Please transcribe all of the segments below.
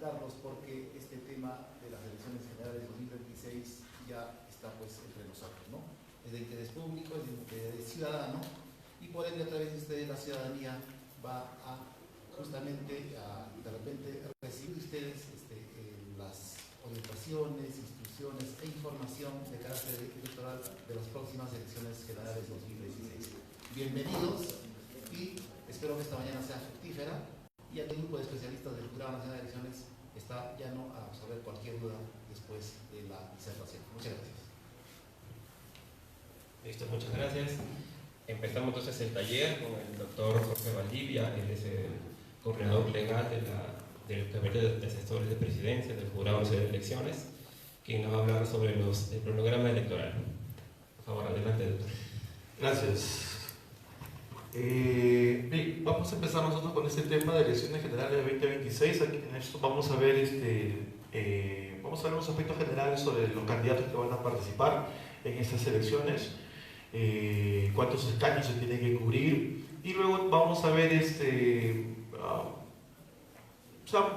felicitarlos porque este tema de las elecciones generales 2026 ya está pues entre nosotros, ¿no? Es de interés público, es de interés ciudadano, y por ende a través de ustedes la ciudadanía va a justamente de repente recibir de ustedes las orientaciones, instrucciones e información de carácter electoral de las próximas elecciones generales 2016. Bienvenidos y espero que esta mañana sea fructífera, y el grupo de especialistas del Jurado Nacional de Elecciones está llano a resolver cualquier duda después de la disertación. Muchas gracias. Listo, muchas gracias. Empezamos entonces el taller con el doctor Jorge Valdivia. Él es el coordinador legal del Gabinete de Asesores de Presidencia del Jurado Nacional de Elecciones, quien nos va a hablar sobre el cronograma electoral. Por favor, adelante, doctor. Gracias. Bien, vamos a empezar nosotros con este tema de elecciones generales de 2026. Aquí en esto vamos a ver unos aspectos generales sobre los candidatos que van a participar en estas elecciones, cuántos escaños se tienen que cubrir, y luego vamos a ver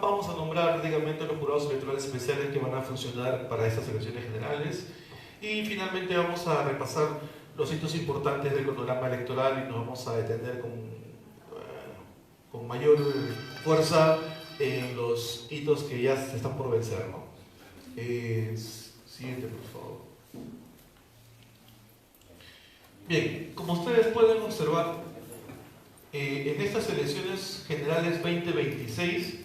vamos a nombrar prácticamente los jurados electorales especiales que van a funcionar para estas elecciones generales, y finalmente vamos a repasar los hitos importantes del cronograma electoral y nos vamos a detener con mayor fuerza en los hitos que ya se están por vencer, ¿no? Siguiente, por favor. Bien, como ustedes pueden observar, en estas elecciones generales 2026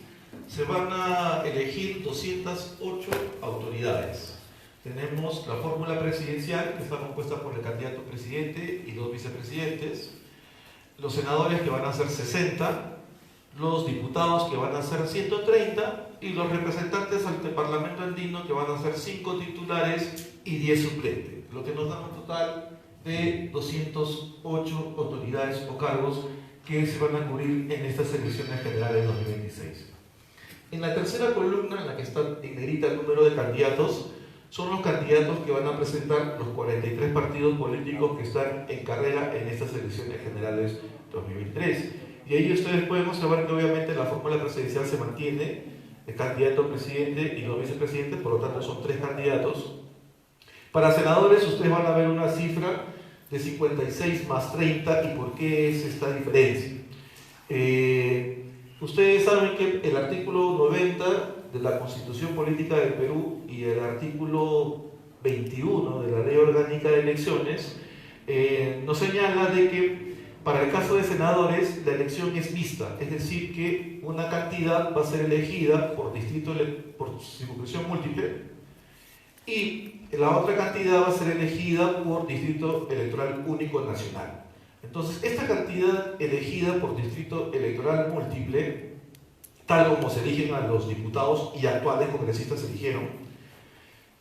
se van a elegir 208 autoridades. Tenemos la fórmula presidencial, que está compuesta por el candidato presidente y 2 vicepresidentes, los senadores, que van a ser 60, los diputados, que van a ser 130, y los representantes ante el Parlamento andino, que van a ser 5 titulares y 10 suplentes, lo que nos da un total de 208 autoridades o cargos que se van a cubrir en estas elecciones generales 2026. En la tercera columna, en la que está en negrita el número de candidatos, son los candidatos que van a presentar los 43 partidos políticos que están en carrera en estas elecciones generales 2023. Y ahí ustedes pueden observar que obviamente la fórmula presidencial se mantiene, el candidato presidente y 2 vicepresidentes, por lo tanto son 3 candidatos. Para senadores ustedes van a ver una cifra de 56 más 30, ¿y por qué es esta diferencia? Ustedes saben que el artículo 90 de la Constitución Política del Perú y el artículo 21 de la Ley Orgánica de Elecciones nos señala de que para el caso de senadores la elección es mixta, es decir, que una cantidad va a ser elegida por circunscripción múltiple y la otra cantidad va a ser elegida por distrito electoral único nacional. Entonces, esta cantidad elegida por distrito electoral múltiple, tal como se eligen a los diputados y actuales congresistas se eligieron,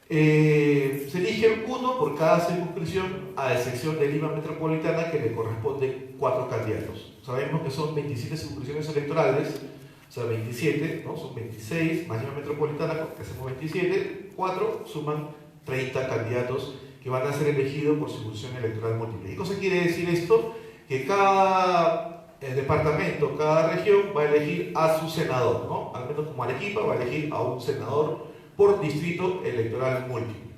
se eligen 1 por cada circunscripción, a excepción de Lima Metropolitana, que le corresponden 4 candidatos. Sabemos que son 27 circunscripciones electorales, o sea, 27, ¿no? Son 26, más Lima Metropolitana, que hacemos 27, 4 suman 30 candidatos que van a ser elegidos por circunscripción electoral múltiple. ¿Qué cosa quiere decir esto? Que cada departamento, cada región va a elegir a su senador, ¿no? Al menos como Arequipa va a elegir a un senador por distrito electoral múltiple.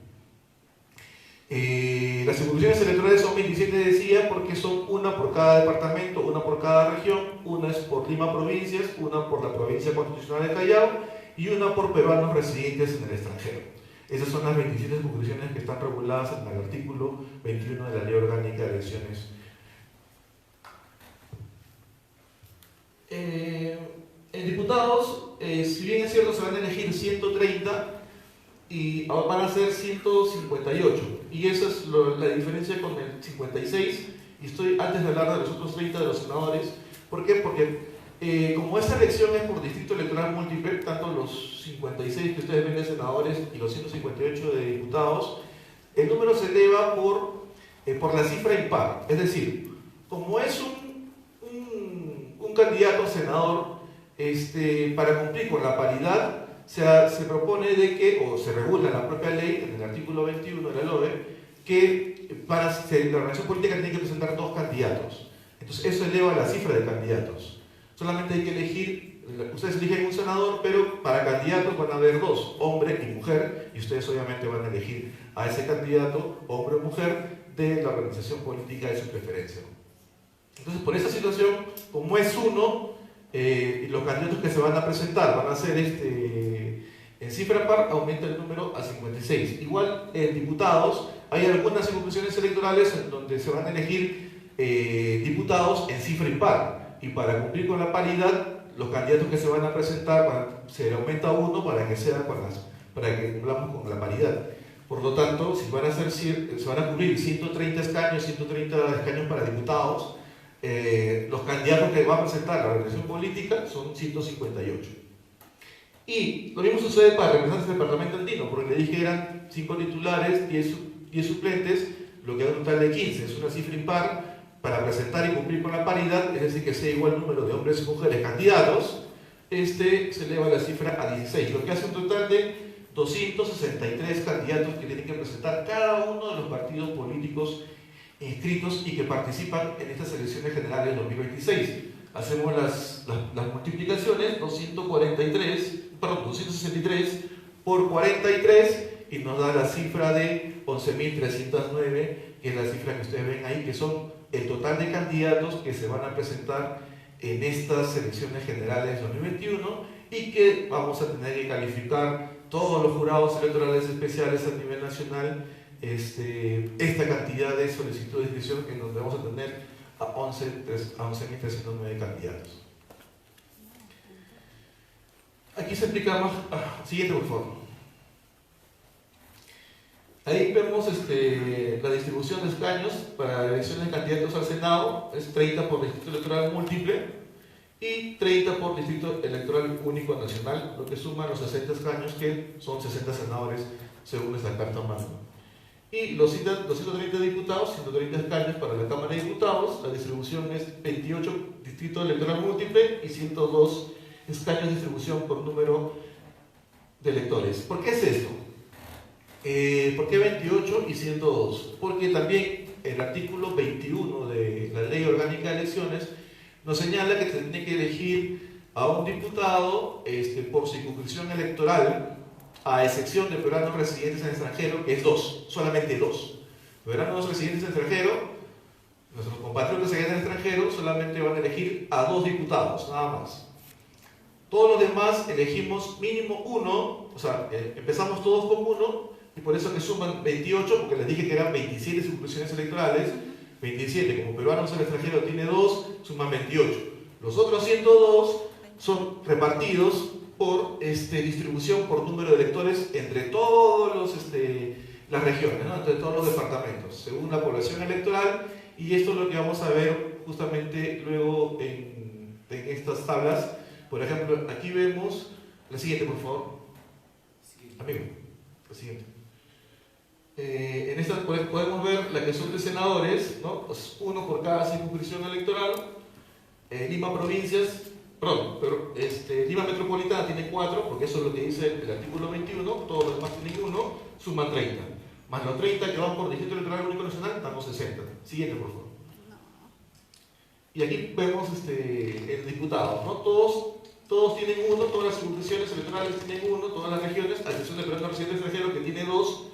Las circunscripciones electorales son 27, decía, porque son 1 por cada departamento, 1 por cada región, 1 es por Lima provincias, 1 por la provincia constitucional de Callao y 1 por peruanos residentes en el extranjero. Esas son las 27 circunscripciones que están reguladas en el artículo 21 de la Ley Orgánica de Elecciones. En diputados, si bien es cierto, se van a elegir 130 y van a ser 158, y esa es la diferencia con el 56, y estoy antes de hablar de los otros 30 de los senadores. ¿Por qué? Porque como esta elección es por distrito electoral múltiple, tanto los 56 que ustedes ven de senadores y los 158 de diputados, el número se eleva por la cifra impar. Es decir, como es un candidato a senador, para cumplir con la paridad, se propone de que, o se regula en la propia ley, en el artículo 21 de la LOE, que la organización política tiene que presentar 2 candidatos. Entonces eso eleva la cifra de candidatos. Solamente hay que elegir ustedes eligen un senador, pero para candidatos van a haber dos, hombre y mujer, y ustedes obviamente van a elegir a ese candidato, hombre o mujer, de la organización política de su preferencia. Entonces, por esa situación, como es uno, los candidatos que se van a presentar van a ser en cifra par, aumenta el número a 56. Igual en diputados, hay algunas circunscripciones electorales en donde se van a elegir diputados en cifra impar, y para cumplir con la paridad, los candidatos que se van a presentar se aumenta uno para que cumplamos con la paridad. Por lo tanto, se van a cubrir 130 escaños para diputados. Los candidatos que va a presentar la organización política son 158. Y lo mismo sucede para representantes del Parlamento andino, porque le dije que eran 5 titulares, 10 suplentes, lo que da un total de 15. Es una cifra impar para presentar y cumplir con la paridad, es decir, que sea igual el número de hombres y mujeres candidatos, se eleva la cifra a 16, lo que hace un total de 263 candidatos que tienen que presentar cada uno de los partidos políticos inscritos y que participan en estas elecciones generales 2026. Hacemos las multiplicaciones, 263 por 43, y nos da la cifra de 11.309, que es la cifra que ustedes ven ahí, que son el total de candidatos que se van a presentar en estas elecciones generales 2021 y que vamos a tener que calificar todos los jurados electorales especiales a nivel nacional, esta cantidad de solicitudes de inscripción, en donde vamos a tener a 11.309 candidatos. Aquí se explica más. Siguiente, por favor. Ahí vemos la distribución de escaños para la elección de candidatos al Senado. Es 30 por distrito electoral múltiple y 30 por distrito electoral único nacional, lo que suma los 60 escaños, que son 60 senadores según esta carta magna. Y los 130 diputados, 130 escaños para la Cámara de Diputados. La distribución es 28 distrito electoral múltiple y 102 escaños de distribución por número de electores. ¿Por qué es esto? ¿Por qué 28 y 102? Porque también el artículo 21 de la Ley Orgánica de Elecciones nos señala que se tiene que elegir a un diputado por circunscripción electoral, a excepción de peruanos residentes en el extranjero, que es solamente dos. Peruanos residentes en el extranjero, nuestros compatriotas residentes en el extranjero, solamente van a elegir a 2 diputados, nada más. Todos los demás elegimos mínimo uno, o sea, empezamos todos con uno, y por eso que suman 28, porque les dije que eran 27 circunscripciones electorales. 27, como peruanos en el extranjero tiene 2, suman 28. Los otros 102 son repartidos por distribución por número de electores entre todas las regiones, ¿no? Entre todos los departamentos, según la población electoral, y esto es lo que vamos a ver justamente luego en estas tablas. Por ejemplo, aquí vemos la siguiente, por favor. Amigo, la siguiente. En esta podemos ver la que son de senadores, ¿no? Pues uno por cada circunscripción electoral. Lima provincias, Lima metropolitana tiene 4, porque eso es lo que dice el artículo 21, todos los demás tienen 1, suman 30. Más los 30 que van por distrito electoral único nacional, damos 60. Siguiente, por favor. Y aquí vemos el diputado, ¿no? Todos tienen 1, todas las circunscripciones electorales tienen 1, todas las regiones, a excepción del peruano residente extranjero que tiene 2,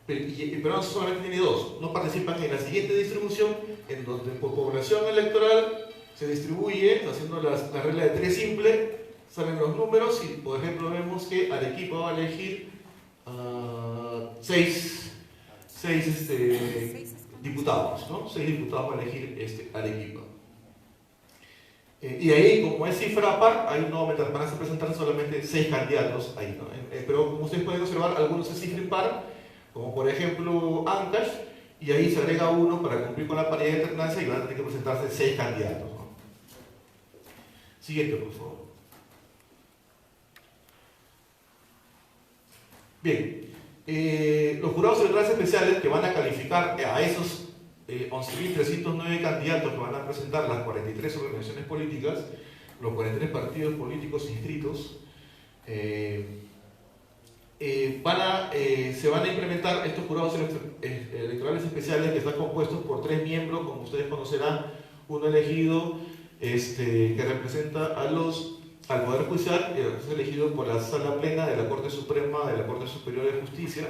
y el peruano solamente tiene 2. No participan en la siguiente distribución, en donde por población electoral se distribuye, haciendo la regla de 3 simple, salen los números y, por ejemplo, vemos que Arequipa va a elegir 6 diputados, ¿no? 6 diputados va a elegir Arequipa. Y ahí, como es cifra par, ahí no van a presentar solamente 6 candidatos ahí, ¿no? Pero como ustedes pueden observar, algunos es cifra impar, como por ejemplo Ancash, y ahí se agrega 1 para cumplir con la paridad de alternancia y van a tener que presentarse 6 candidatos, ¿no? Siguiente, por favor. Bien, los jurados electorales especiales que van a calificar a esos 11.309 candidatos que van a presentar las 43 organizaciones políticas, los 43 partidos políticos inscritos, se van a implementar estos jurados electorales especiales, que están compuestos por 3 miembros, como ustedes conocerán, uno elegido que representa a los al Poder Judicial es elegido por la Sala Plena de la Corte Suprema de la Corte Superior de Justicia.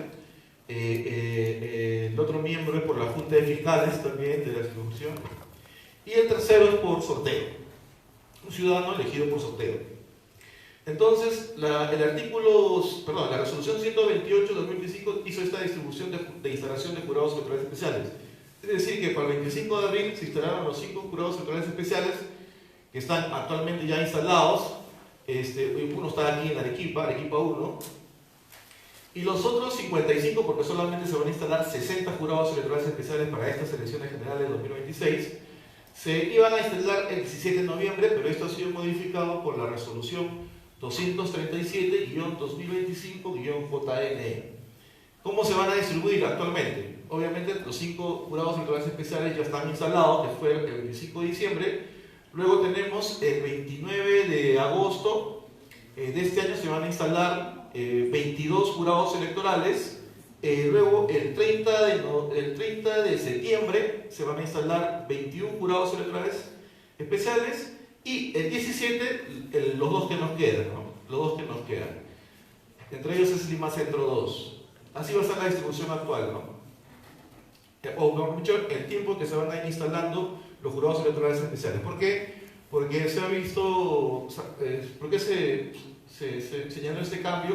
El otro miembro es por la Junta de Fiscales también de la institución. Y el tercero es por sorteo, un ciudadano elegido por sorteo. Entonces, la resolución 128-2025 hizo esta distribución de instalación de jurados electorales especiales. Es decir, que para el 25 de abril se instalaron los 5 jurados electorales especiales que están actualmente ya instalados. Uno está aquí en Arequipa 1, y los otros 55, porque solamente se van a instalar 60 jurados electorales especiales para estas elecciones generales de 2026, se iban a instalar el 17 de noviembre, pero esto ha sido modificado por la resolución 237-2025-JNE. ¿Cómo se van a distribuir actualmente? Obviamente los 5 jurados electorales especiales ya están instalados, que fue el 25 de diciembre. Luego tenemos el 29 de agosto de este año se van a instalar 22 jurados electorales. Luego el 30 de septiembre se van a instalar 21 jurados electorales especiales. Y el 17, los dos que nos quedan, ¿no? Los dos que nos quedan. Entre ellos es Lima Centro 2. Así va a ser la distribución actual, ¿no? O mejor dicho, el tiempo que se van a ir instalando los jurados electorales especiales. ¿Por qué? Porque se ha visto, ¿por qué se señaló este cambio?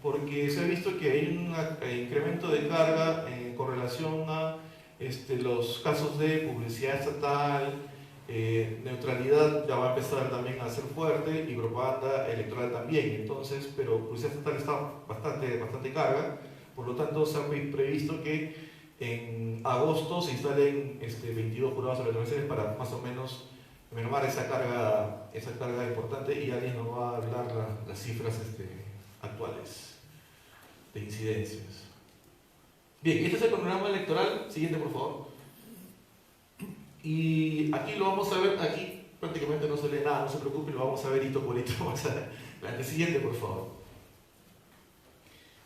Porque se ha visto que hay un incremento de carga con relación a los casos de publicidad estatal, neutralidad ya va a empezar también a ser fuerte y propaganda electoral también. Entonces, pero publicidad estatal está bastante carga, por lo tanto se ha previsto que en agosto se instalen 22 jurados electorales para más o menos mermar esa carga importante, y alguien nos va a hablar las cifras actuales de incidencias. Bien, este es el panorama electoral. Siguiente, por favor. Y aquí lo vamos a ver, aquí prácticamente no se lee nada, no se preocupe, lo vamos a ver hito por hito. Vamos a ver. El siguiente, por favor.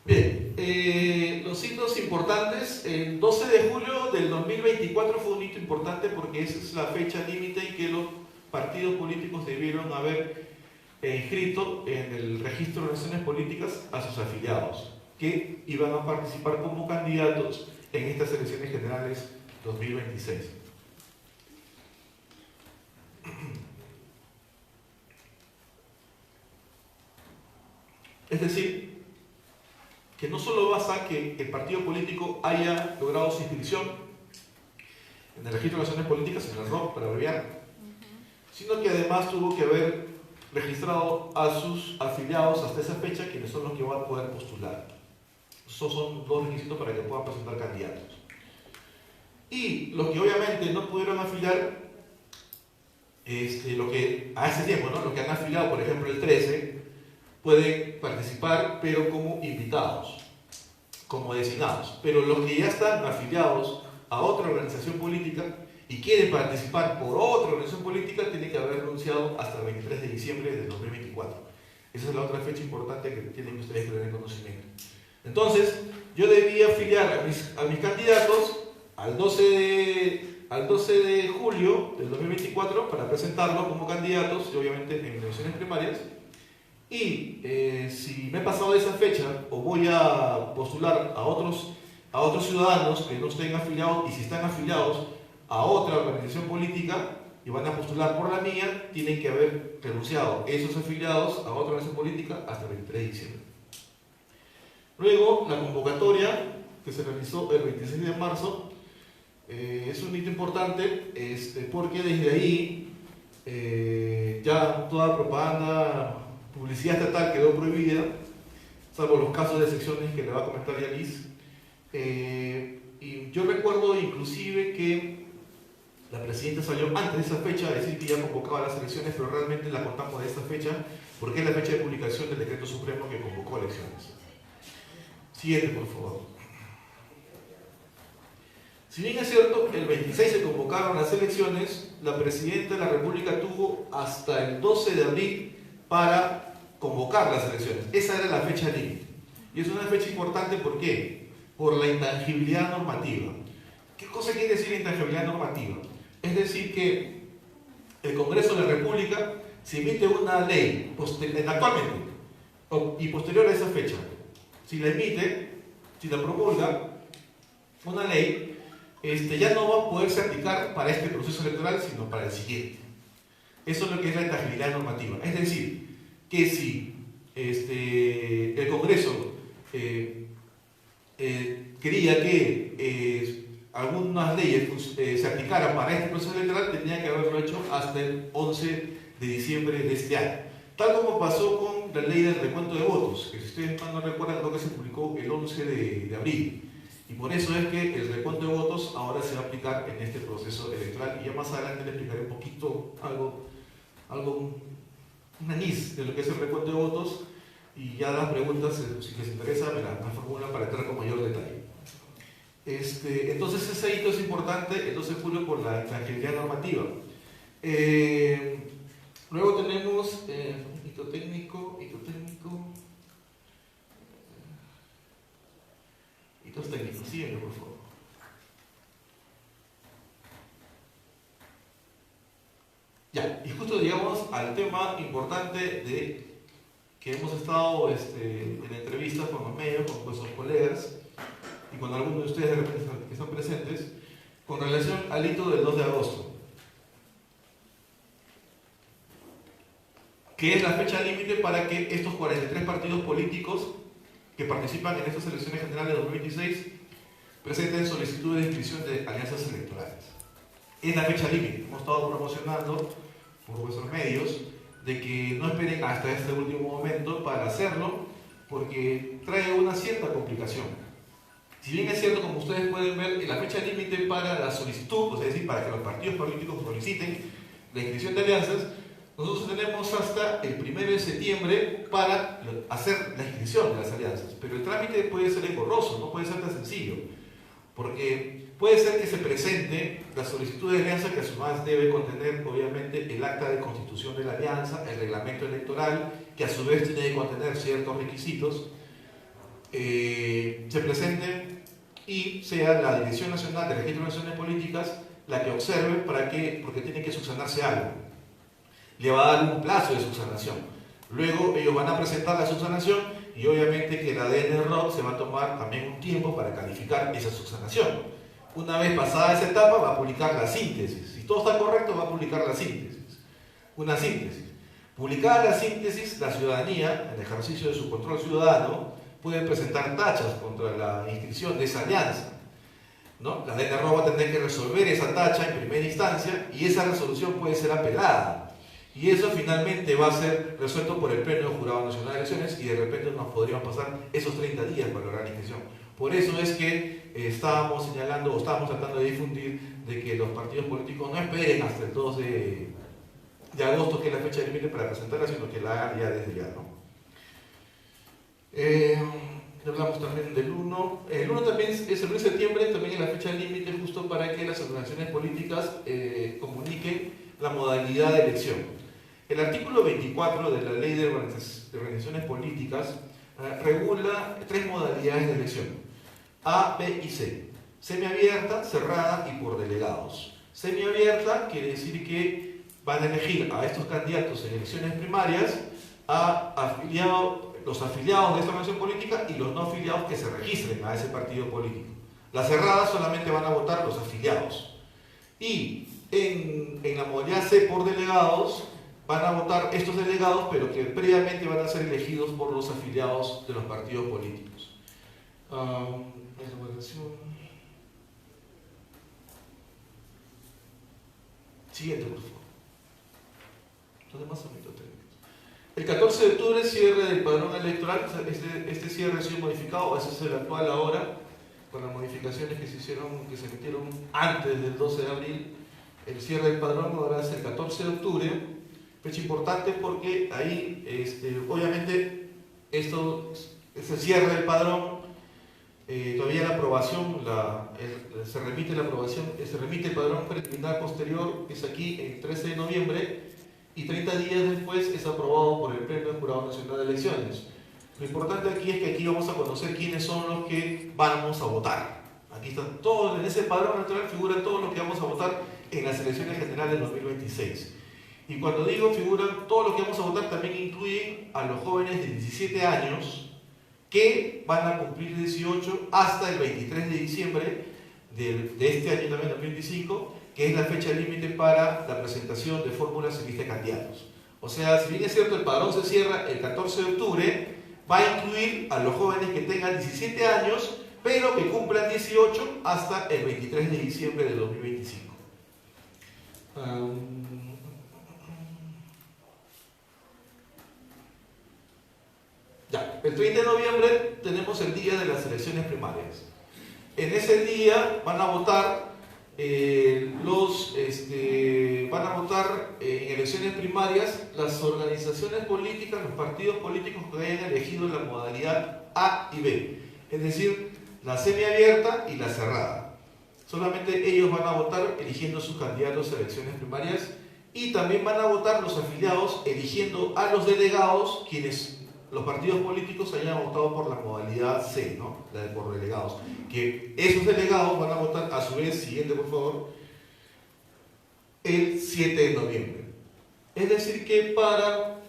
Bien, los hitos importantes. El 12 de julio del 2024 fue un hito importante porque esa es la fecha límite en que los partidos políticos debieron haber inscrito en el registro de organizaciones políticas a sus afiliados que iban a participar como candidatos en estas elecciones generales 2026. Es decir, que no solo basta que el partido político haya logrado su inscripción en el registro de relaciones políticas, en el ROP para abreviar, sino que además tuvo que haber registrado a sus afiliados hasta esa fecha, quienes son los que van a poder postular. Esos son 2 requisitos para que puedan presentar candidatos. Y los que obviamente no pudieron afiliar, lo que a ese tiempo, ¿no? Los que han afiliado, por ejemplo, el 13, pueden participar, pero como invitados, como designados. Pero los que ya están afiliados a otra organización política y quieren participar por otra organización política, tienen que haber renunciado hasta el 23 de diciembre de 2024. Esa es la otra fecha importante que tienen ustedes que tener conocimiento. Entonces, yo debía afiliar a mis candidatos al 12 de julio del 2024 para presentarlos como candidatos, y obviamente en elecciones primarias. Y si me he pasado de esa fecha o voy a postular a otros ciudadanos que no estén afiliados, y si están afiliados a otra organización política y van a postular por la mía, tienen que haber renunciado esos afiliados a otra organización política hasta el 23 de diciembre. Luego, la convocatoria que se realizó el 26 de marzo es un hito importante porque desde ahí ya toda propaganda, publicidad estatal quedó prohibida, salvo los casos de excepciones que le va a comentar Yanis. Y yo recuerdo inclusive que la presidenta salió antes de esa fecha a decir que ya convocaba las elecciones, pero realmente la contamos de esta fecha porque es la fecha de publicación del decreto supremo que convocó elecciones. Siguiente, por favor. Si bien es cierto, el 26 se convocaron las elecciones, la presidenta de la República tuvo hasta el 12 de abril para convocar las elecciones. Esa era la fecha límite. Y es una fecha importante, ¿por qué? Por la intangibilidad normativa. ¿Qué cosa quiere decir intangibilidad normativa? Es decir, que el Congreso de la República si emite una ley actualmente y posterior a esa fecha, si la emite, si la promulga una ley, ya no va a poderse aplicar para este proceso electoral, sino para el siguiente. Eso es lo que es la intangibilidad normativa. Es decir, que si el Congreso quería que algunas leyes se aplicaran para este proceso electoral, tenía que haberlo hecho hasta el 11 de diciembre de este año. Tal como pasó con la ley del recuento de votos, que si ustedes no recuerdan, creo que se publicó el 11 de abril. Y por eso es que el recuento de votos ahora se va a aplicar en este proceso electoral. Y ya más adelante les explicaré un poquito un anís de lo que es el recuento de votos. Y ya las preguntas, si les interesa, me las formulan para entrar con mayor detalle. Entonces ese hito es importante, el 12 de julio, por la intangibilidad normativa. Luego tenemos hito técnico, hitos técnicos, sígueme por favor. Ya, y justo llegamos al tema importante de que hemos estado en entrevistas con los medios, con nuestros colegas y con algunos de ustedes de repente que están presentes, con relación al hito del 2 de agosto, que es la fecha límite para que estos 43 partidos políticos que participan en estas elecciones generales de 2026 presenten solicitud de inscripción de alianzas electorales. Es la fecha límite. Hemos estado promocionando por vuestros medios de que no esperen hasta este último momento para hacerlo, porque trae una cierta complicación. Si bien es cierto, como ustedes pueden ver, la fecha límite para la solicitud, es decir, para que los partidos políticos soliciten la inscripción de alianzas, nosotros tenemos hasta el 1 de septiembre para hacer la inscripción de las alianzas, pero el trámite puede ser engorroso, no puede ser tan sencillo, porque puede ser que se presente la solicitud de alianza, que a su vez debe contener obviamente el acta de constitución de la alianza, el reglamento electoral, que a su vez tiene que contener ciertos requisitos, se presente y sea la Dirección Nacional de Registro de Naciones Políticas la que observe porque tiene que subsanarse algo. Le va a dar un plazo de subsanación. Luego ellos van a presentar la subsanación y obviamente que la DNRO se va a tomar también un tiempo para calificar esa subsanación. Una vez pasada esa etapa va a publicar la síntesis. Si todo está correcto, va a publicar la síntesis. Una síntesis. Publicada la síntesis, la ciudadanía, en ejercicio de su control ciudadano, puede presentar tachas contra la inscripción de esa alianza, ¿no? La DNRO va a tener que resolver esa tacha en primera instancia y esa resolución puede ser apelada. Y eso finalmente va a ser resuelto por el Pleno del Jurado Nacional de Elecciones y de repente nos podrían pasar esos 30 días para lograr la inscripción. Por eso es que estábamos señalando o estábamos tratando de difundir de que los partidos políticos no esperen hasta el 2 de agosto, que es la fecha límite para presentarla, sino que la hagan ya desde ya, ¿no? Hablamos también del 1. El 1 también es el 1 de septiembre, también es la fecha límite justo para que las organizaciones políticas comuniquen la modalidad de elección. El artículo 24 de la Ley de Organizaciones Políticas regula 3 modalidades de elección: A, B y C. Semiabierta, cerrada y por delegados. Semiabierta quiere decir que van a elegir a estos candidatos en elecciones primarias los afiliados de esta organización política y los no afiliados que se registren a ese partido político. La cerrada solamente van a votar los afiliados. Y en la modalidad C, por delegados, van a votar estos delegados, pero que previamente van a ser elegidos por los afiliados de los partidos políticos. Siguiente, por favor. Los demás son técnicos. El 14 de octubre, cierre del padrón electoral. Este cierre ha sido modificado, ese es el actual ahora, con las modificaciones que se metieron antes del 12 de abril. El cierre del padrón ahora es el 14 de octubre, fecha importante porque ahí, obviamente, ese cierre del padrón, todavía la aprobación, se remite el padrón preliminar posterior, que es aquí el 13 de noviembre, y 30 días después es aprobado por el Pleno del Jurado Nacional de Elecciones. Lo importante aquí es que aquí vamos a conocer quiénes son los que vamos a votar. Aquí están todos, en ese padrón electoral figuran todos los que vamos a votar en las elecciones generales de 2026. Y cuando digo figuran, todo lo que vamos a votar también incluye a los jóvenes de 17 años que van a cumplir 18 hasta el 23 de diciembre de este año también, 2025, que es la fecha límite para la presentación de fórmulas en lista de candidatos. O sea, si bien es cierto, el padrón se cierra el 14 de octubre, va a incluir a los jóvenes que tengan 17 años, pero que cumplan 18 hasta el 23 de diciembre de 2025. Ya, el 30 de noviembre tenemos el día de las elecciones primarias. En ese día van a votar en elecciones primarias las organizaciones políticas, los partidos políticos que hayan elegido la modalidad A y B, es decir, la semiabierta y la cerrada. Solamente ellos van a votar eligiendo sus candidatos a elecciones primarias, y también van a votar los afiliados eligiendo a los delegados, quienes los partidos políticos hayan votado por la modalidad C, ¿no? La de por delegados. Que esos delegados van a votar a su vez, siguiente por favor, el 7 de noviembre. Es decir que para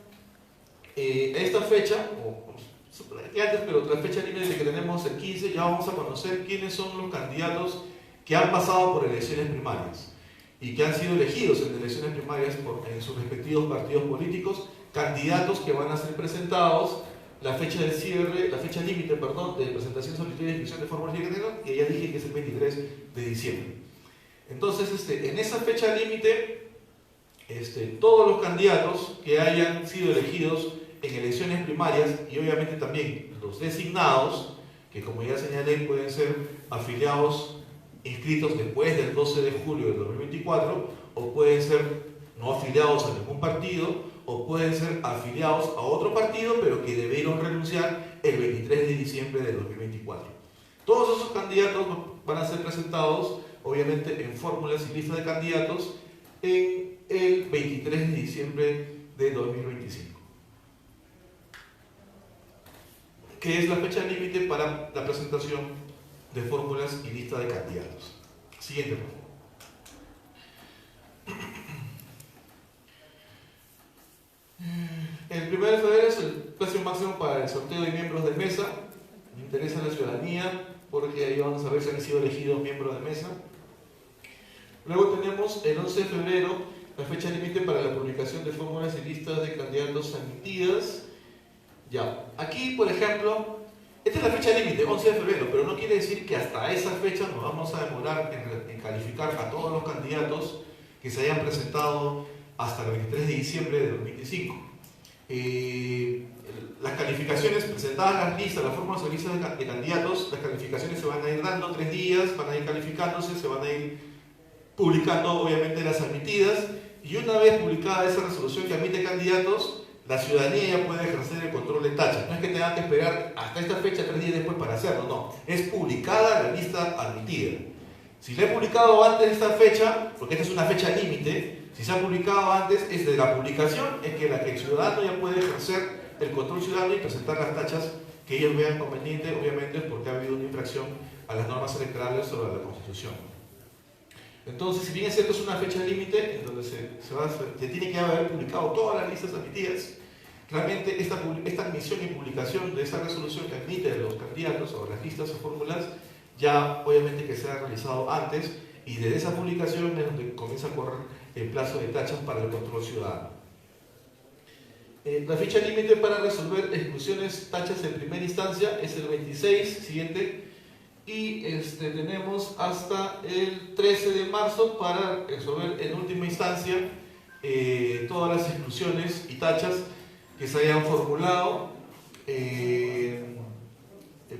esta fecha, antes, pero la fecha límite que tenemos el 15, ya vamos a conocer quiénes son los candidatos que han pasado por elecciones primarias y que han sido elegidos en elecciones primarias en sus respectivos partidos políticos, candidatos que van a ser presentados. La fecha del cierre, la fecha límite, perdón, de presentación, solicitud de inscripción de fórmulas de candidatos, que ya dije que es el 23 de diciembre. Entonces, en esa fecha límite, todos los candidatos que hayan sido elegidos en elecciones primarias, y obviamente también los designados, que como ya señalé pueden ser afiliados inscritos después del 12 de julio del 2024, o pueden ser no afiliados a ningún partido, o pueden ser afiliados a otro partido, pero que debieron renunciar el 23 de diciembre de 2024. Todos esos candidatos van a ser presentados, obviamente, en fórmulas y listas de candidatos en el 23 de diciembre de 2025, que es la fecha límite para la presentación de fórmulas y lista de candidatos. Siguiente, por favor. El 1 de febrero es el plazo máximo para el sorteo de miembros de mesa. Me interesa la ciudadanía porque ahí vamos a ver si han sido elegidos miembros de mesa. Luego tenemos el 11 de febrero, la fecha límite para la publicación de fórmulas y listas de candidatos admitidas. Ya, aquí por ejemplo, esta es la fecha límite, 11 de febrero, pero no quiere decir que hasta esa fecha nos vamos a demorar en calificar a todos los candidatos que se hayan presentado hasta el 23 de diciembre de 2025. Las calificaciones presentadas, las listas, las fórmulas y listas de candidatos, las calificaciones se van a ir dando 3 días, van a ir calificándose, se van a ir publicando obviamente las admitidas, y una vez publicada esa resolución que admite candidatos, la ciudadanía ya puede ejercer el control de tachas. No es que tengan que esperar hasta esta fecha 3 días después para hacerlo, no. Es publicada la lista admitida. Si la he publicado antes de esta fecha, porque esta es una fecha límite, si se ha publicado antes, es de la publicación en que el ciudadano ya puede ejercer el control ciudadano y presentar las tachas que ellos vean conveniente, obviamente porque ha habido una infracción a las normas electorales sobre la Constitución. Entonces, si bien es cierto, es una fecha límite en donde se tiene que haber publicado todas las listas admitidas, realmente esta admisión y publicación de esa resolución que admite a los candidatos o las listas o fórmulas, ya obviamente que se ha realizado antes, y desde esa publicación es donde comienza a correr el plazo de tachas para el control ciudadano. La fecha límite para resolver exclusiones, tachas en primera instancia es el 26, siguiente, y tenemos hasta el 13 de marzo para resolver en última instancia todas las exclusiones y tachas que se hayan formulado,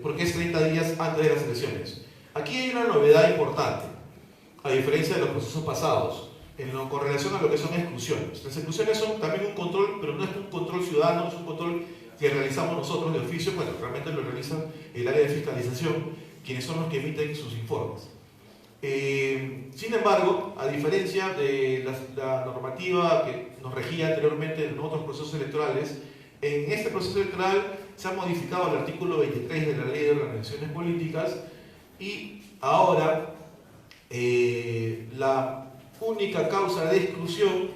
porque es 30 días antes de las elecciones. Aquí hay una novedad importante, a diferencia de los procesos pasados, con relación a lo que son exclusiones. Las exclusiones son también un control, pero no es un control ciudadano, es un control que realizamos nosotros de oficio. Bueno, realmente lo realiza el área de fiscalización, quienes son los que emiten sus informes. Sin embargo, a diferencia de la normativa que nos regía anteriormente en otros procesos electorales, en este proceso electoral se ha modificado el artículo 23 de la Ley de Organizaciones Políticas, y ahora la única causa de exclusión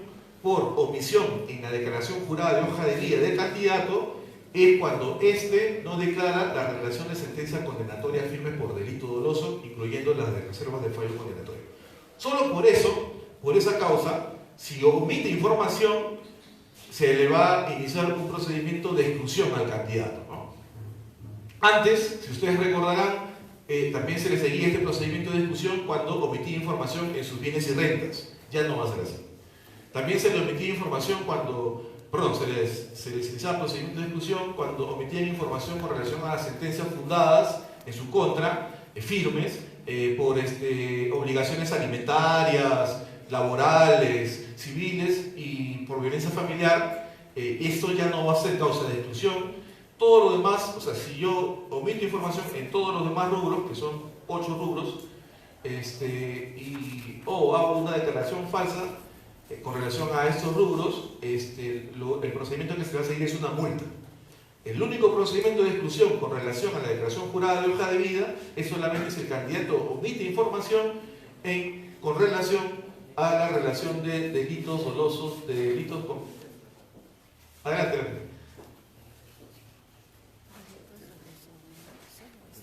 por omisión en la declaración jurada de hoja de vida del candidato es cuando éste no declara la revelación de sentencia condenatoria firme por delito doloso, incluyendo las de reservas de fallo condenatorio. Solo por eso, por esa causa, si omite información, se le va a iniciar un procedimiento de exclusión al candidato, ¿no? Antes, si ustedes recordarán, también se le seguía este procedimiento de exclusión cuando omitía información en sus bienes y rentas. Ya no va a ser así. También se le omitía información cuando, perdón, se les iniciaba procedimiento de exclusión cuando omitían información con relación a las sentencias fundadas en su contra, firmes, por obligaciones alimentarias, laborales, civiles y por violencia familiar. Esto ya no va a ser causa de exclusión. Todo lo demás, o sea, si yo omito información en todos los demás rubros, que son 8 rubros, o hago una declaración falsa con relación a estos rubros, el procedimiento que se va a seguir es una multa. El único procedimiento de exclusión con relación a la declaración jurada de hoja de vida es solamente si el candidato omite información con relación a la relación de delitos dolosos, de delitos con... Adelante.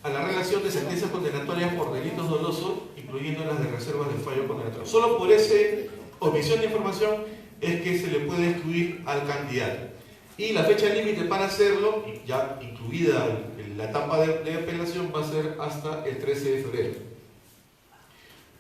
A la relación de sentencias condenatorias por delitos dolosos, incluyendo las de reservas de fallo condenatorio. Solo por esa omisión de información es que se le puede excluir al candidato. Y la fecha límite para hacerlo, ya incluida la etapa de apelación, va a ser hasta el 13 de febrero.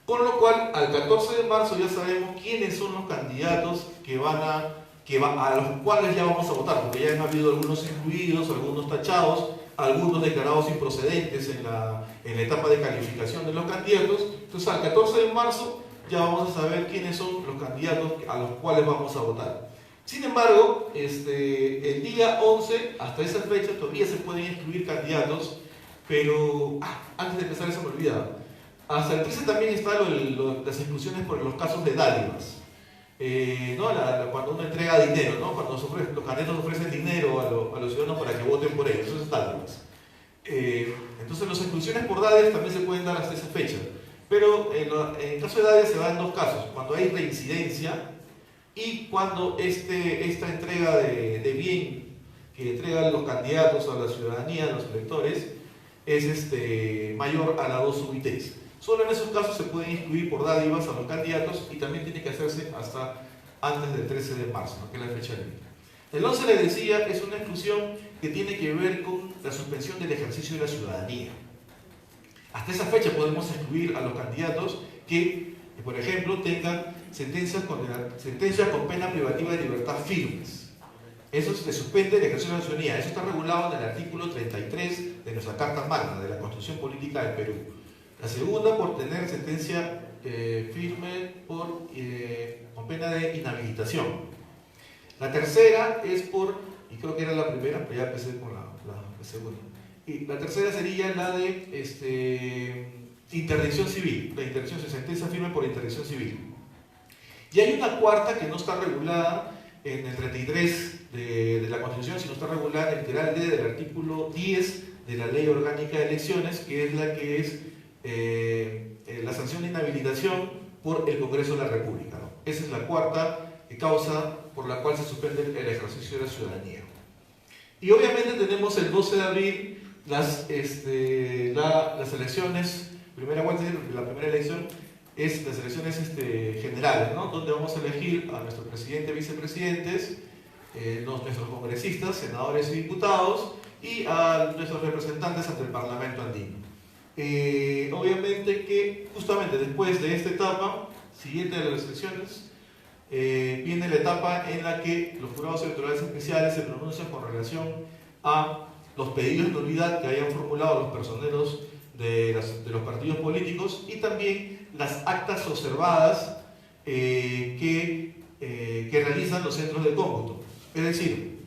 Con lo cual, al 14 de marzo ya sabemos quiénes son los candidatos a los cuales ya vamos a votar, porque ya han habido algunos incluidos, algunos tachados, algunos declarados improcedentes en la etapa de calificación de los candidatos. Entonces, al 14 de marzo ya vamos a saber quiénes son los candidatos a los cuales vamos a votar. Sin embargo, el día 11, hasta esa fecha, todavía se pueden excluir candidatos, pero antes de empezar eso me olvidaba. Hasta el 13 también están las exclusiones por los casos de dádivas. Cuando uno entrega dinero, ¿no? Cuando los candidatos ofrecen dinero a los ciudadanos para que voten por ellos, eso es dádivas. Entonces las exclusiones por dádivas también se pueden dar hasta esa fecha, pero en el caso de dádivas se dan dos casos: cuando hay reincidencia y cuando esta entrega de bien que entregan los candidatos a la ciudadanía, a los electores, es mayor a la 2 subites. Solo en esos casos se pueden excluir por dádivas a los candidatos y también tiene que hacerse hasta antes del 13 de marzo, ¿no? Que es la fecha límite. El 11, les decía, es una exclusión que tiene que ver con la suspensión del ejercicio de la ciudadanía. Hasta esa fecha podemos excluir a los candidatos que, por ejemplo, tengan sentencias con pena privativa de libertad firmes. Eso se suspende el ejercicio de la ciudadanía. Eso está regulado en el artículo 33 de nuestra Carta Magna de la Constitución Política del Perú. La segunda, por tener sentencia firme con pena de inhabilitación. La tercera es por, y creo que era la primera, pero ya empecé con la segunda. Y la tercera sería la de interdicción civil, la interdicción, sentencia firme por interdicción civil. Y hay una cuarta que no está regulada en el 33 de la Constitución, sino está regulada en el literal D del artículo 10 de la Ley Orgánica de Elecciones, que es la que es la sanción de inhabilitación por el Congreso de la República, ¿no? Esa es la cuarta causa por la cual se suspende el ejercicio de la ciudadanía. Y obviamente tenemos el 12 de abril las elecciones, la primera elección es las elecciones generales, ¿no? Donde vamos a elegir a nuestro presidente, vicepresidentes, nuestros congresistas, senadores y diputados, y a nuestros representantes ante el Parlamento andino. Obviamente que justamente después de esta etapa, siguiente de las elecciones, viene la etapa en la que los jurados electorales especiales se pronuncian con relación a los pedidos de nulidad que hayan formulado los personeros de los partidos políticos y también las actas observadas que realizan los centros de cómputo. Es decir,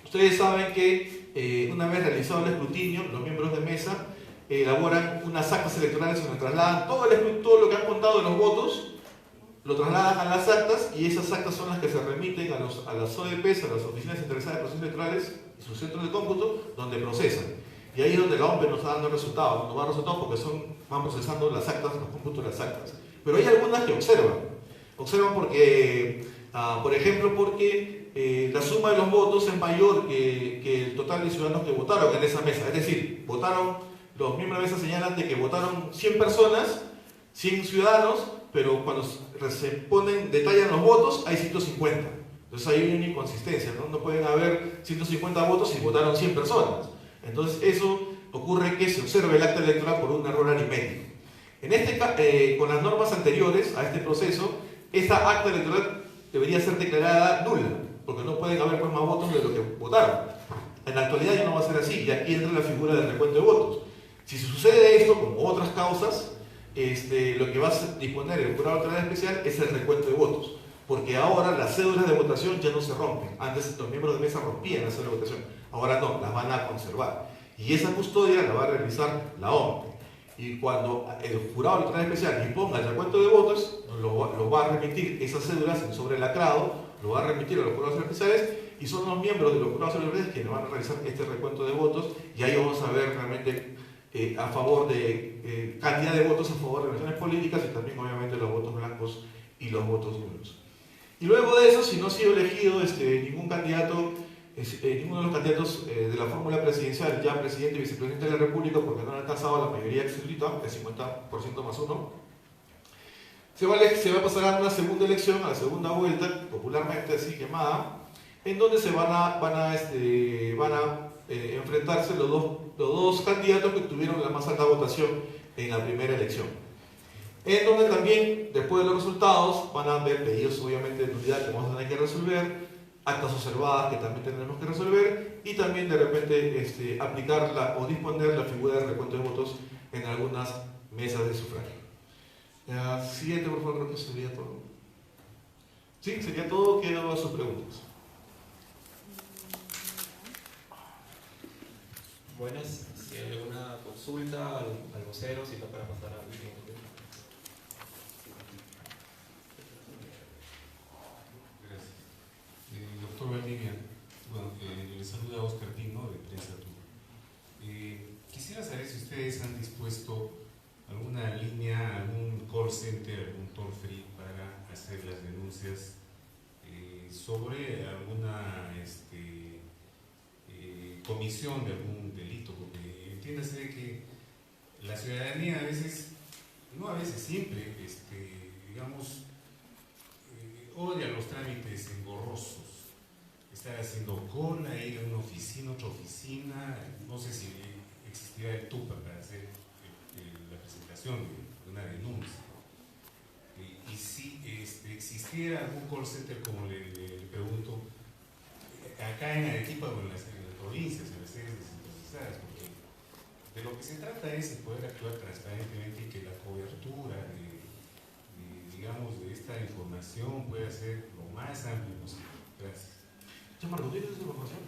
ustedes saben que una vez realizado el escrutinio, los miembros de mesa elaboran unas actas electorales donde trasladan todo lo que han contado de los votos, lo trasladan a las actas, y esas actas son las que se remiten a las OEPs, a las oficinas interesadas de procesos electorales y sus centros de cómputo, donde procesan. Y ahí es donde la OMP nos está dando resultados, nos va a dar resultados porque van procesando las actas, los cómputos de las actas. Pero hay algunas que observan porque Por ejemplo, porque la suma de los votos es mayor que el total de ciudadanos que votaron en esa mesa. Es decir, los miembros de la mesa señalan de que votaron 100 personas, 100 ciudadanos, pero cuando detallan los votos hay 150. Entonces hay una inconsistencia, ¿no? No pueden haber 150 votos si votaron 100 personas. Entonces eso ocurre que se observe el acta electoral por un error aritmético. Con las normas anteriores a este proceso, esta acta electoral debería ser declarada nula, porque no pueden haber más votos de lo que votaron. En la actualidad ya no va a ser así, y aquí entra la figura del recuento de votos. Si sucede esto, como otras causas, lo que va a disponer el jurado electoral especial es el recuento de votos, porque ahora las cédulas de votación ya no se rompen. Antes los miembros de mesa rompían las cédulas de votación, ahora no, las van a conservar. Y esa custodia la va a realizar la OMP. Y cuando el jurado electoral especial disponga el recuento de votos, lo va a remitir esas cédulas en sobrelacrado, lo va a remitir a los jurados especiales, y son los miembros de los jurados especiales quienes van a realizar este recuento de votos, y ahí vamos a ver realmente a favor de cantidad de votos a favor de relaciones políticas, y también obviamente los votos blancos y los votos nulos. Y luego de eso, si no ha sido elegido ninguno de los candidatos de la fórmula presidencial, ya presidente y vicepresidente de la República, porque no han alcanzado la mayoría absoluta, el 50% más uno, se va a pasar a una segunda elección, a la segunda vuelta, popularmente así llamada, en donde se van a enfrentarse los dos candidatos que tuvieron la más alta votación en la primera elección. En donde también, después de los resultados, van a haber pedidos obviamente de nulidad que vamos a tener que resolver, actas observadas que también tendremos que resolver, y también de repente aplicar o disponer la figura de recuento de votos en algunas mesas de sufragio. Siguiente, por favor, creo que sería todo. Sí, sería todo. Quedo a sus preguntas. Buenas, si hay alguna consulta al vocero, si no, para pasar a Doctor Valdivia, bueno, le saluda Oscar Pino de Prensa Tour. Quisiera saber si ustedes han dispuesto alguna línea, algún call center, algún toll free para hacer las denuncias sobre alguna comisión de algún delito, porque entiéndase que la ciudadanía a veces, no a veces, siempre, digamos, odia los trámites engorrosos. Estar haciendo cola, ir a una oficina, otra oficina, no sé si existirá el TUPA para hacer la presentación de una denuncia. Y si existiera algún call center, como le pregunto, acá en Arequipa o en las provincias, en las sedes descentralizadas, porque de lo que se trata es de poder actuar transparentemente y que la cobertura digamos, de esta información pueda ser lo más amplia posible. Gracias. Marco, ¿tienes esa información?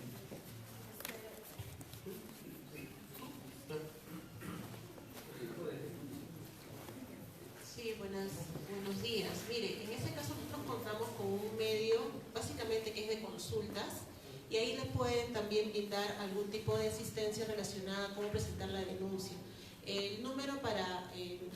Sí, buenos días. Mire, en este caso nosotros contamos con un medio básicamente que es de consultas, y ahí les pueden también brindar algún tipo de asistencia relacionada a cómo presentar la denuncia. El número para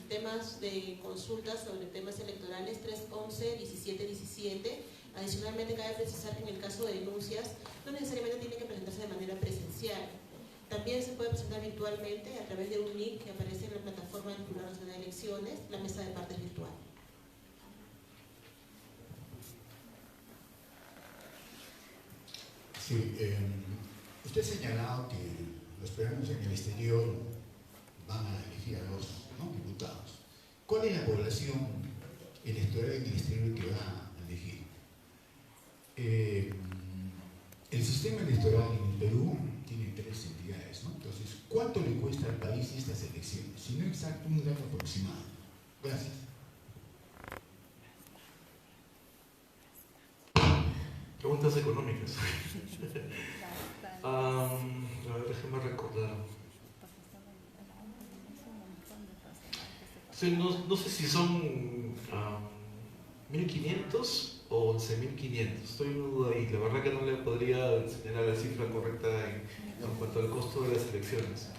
temas de consultas sobre temas electorales 311-1717. Adicionalmente, cabe precisar que en el caso de denuncias no necesariamente tiene que presentarse de manera presencial. También se puede presentar virtualmente a través de un link que aparece en la plataforma del Jurado Nacional de Elecciones, la mesa de partes virtual. Sí, usted ha señalado que los peruanos en el exterior van a elegir a los diputados. ¿Cuál es la población electoral en el exterior que va a elegir? El sistema electoral en el Perú tiene 3 entidades, ¿no? Entonces, ¿cuánto le cuesta al país estas elecciones? Si no exacto, un dato aproximado. Gracias. Preguntas económicas. A ver, déjeme recordar. Sí, no sé si son 1.500 o 11.500. Estoy en duda ahí. La verdad que no le podría señalar la cifra correcta en cuanto al costo de las elecciones.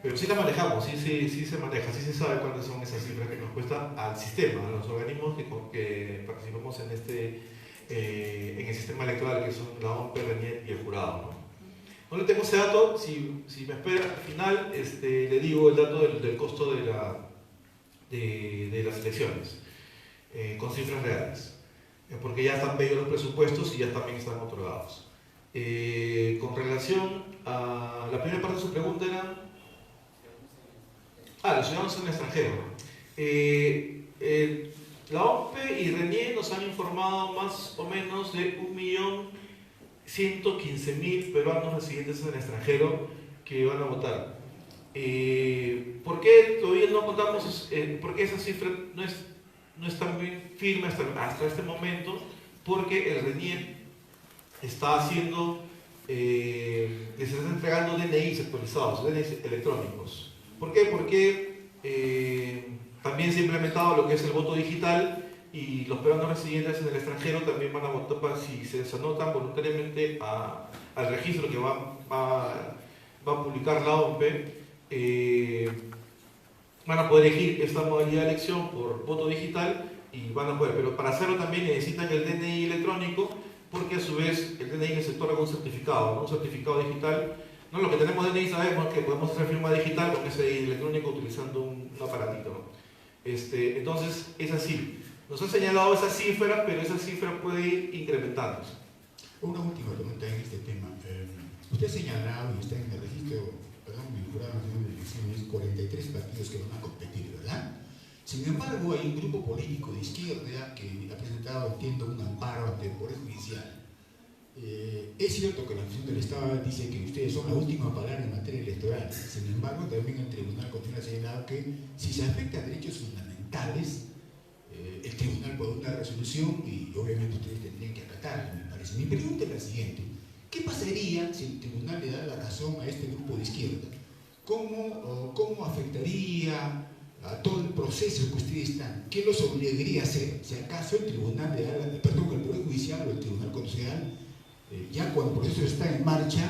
Pero sí la manejamos, sí se maneja, sí se sabe cuáles son esas cifras que nos cuesta al sistema, a los organismos que participamos en en el sistema electoral, que son la OMP, RENIEC y el jurado, ¿no? No le tengo ese dato, si me espera al final le digo el dato del costo de las elecciones, con cifras reales, porque ya están pedidos los presupuestos y ya también están otorgados. Con relación a la primera parte de su pregunta era... los ciudadanos en el extranjero. La OMPE y RENIEC nos han informado más o menos de 1.115.000 peruanos residentes en el extranjero que van a votar. ¿Por qué todavía no contamos? ¿Por qué esa cifra no es tan bien firme hasta este momento? Porque el RENIEC está haciendo, les está entregando DNIs actualizados, DNIs electrónicos. ¿Por qué? Porque también se ha implementado lo que es el voto digital y los peruanos residentes en el extranjero también van a votar, si se anotan voluntariamente al registro que va a publicar la OMPE, van a poder elegir esta modalidad de elección por voto digital y van a poder, pero para hacerlo también necesitan el DNI electrónico, porque a su vez el DNI les otorga un certificado, ¿no? Un certificado digital. No, lo que tenemos DNI sabemos que podemos hacer firma digital con ese electrónico utilizando un aparatito, ¿no? Entonces es así. Nos han señalado esa cifra, pero esa cifra puede ir incrementándose. Una última pregunta en este tema. Usted ha señalado y está en el registro, perdón, en el Jurado Nacional de Elecciones, 43 partidos que van a competir, ¿verdad? Sin embargo, hay un grupo político de izquierda que ha presentado, entiendo, un amparo ante el Poder Judicial. Es cierto que la Constitución del Estado dice que ustedes son la última palabra en materia electoral. Sin embargo, también el Tribunal Constitucional ha señalado que si se afectan derechos fundamentales, el Tribunal puede dar una resolución y obviamente ustedes tendrían que acatarla, me parece. Mi pregunta es la siguiente. ¿Qué pasaría si el Tribunal le da la razón a este grupo de izquierda? ¿Cómo afectaría a todo el proceso que ustedes están? ¿Qué los obligaría a hacer? Si acaso el Tribunal le da el Poder Judicial o el Tribunal Constitucional, ya cuando el proceso está en marcha,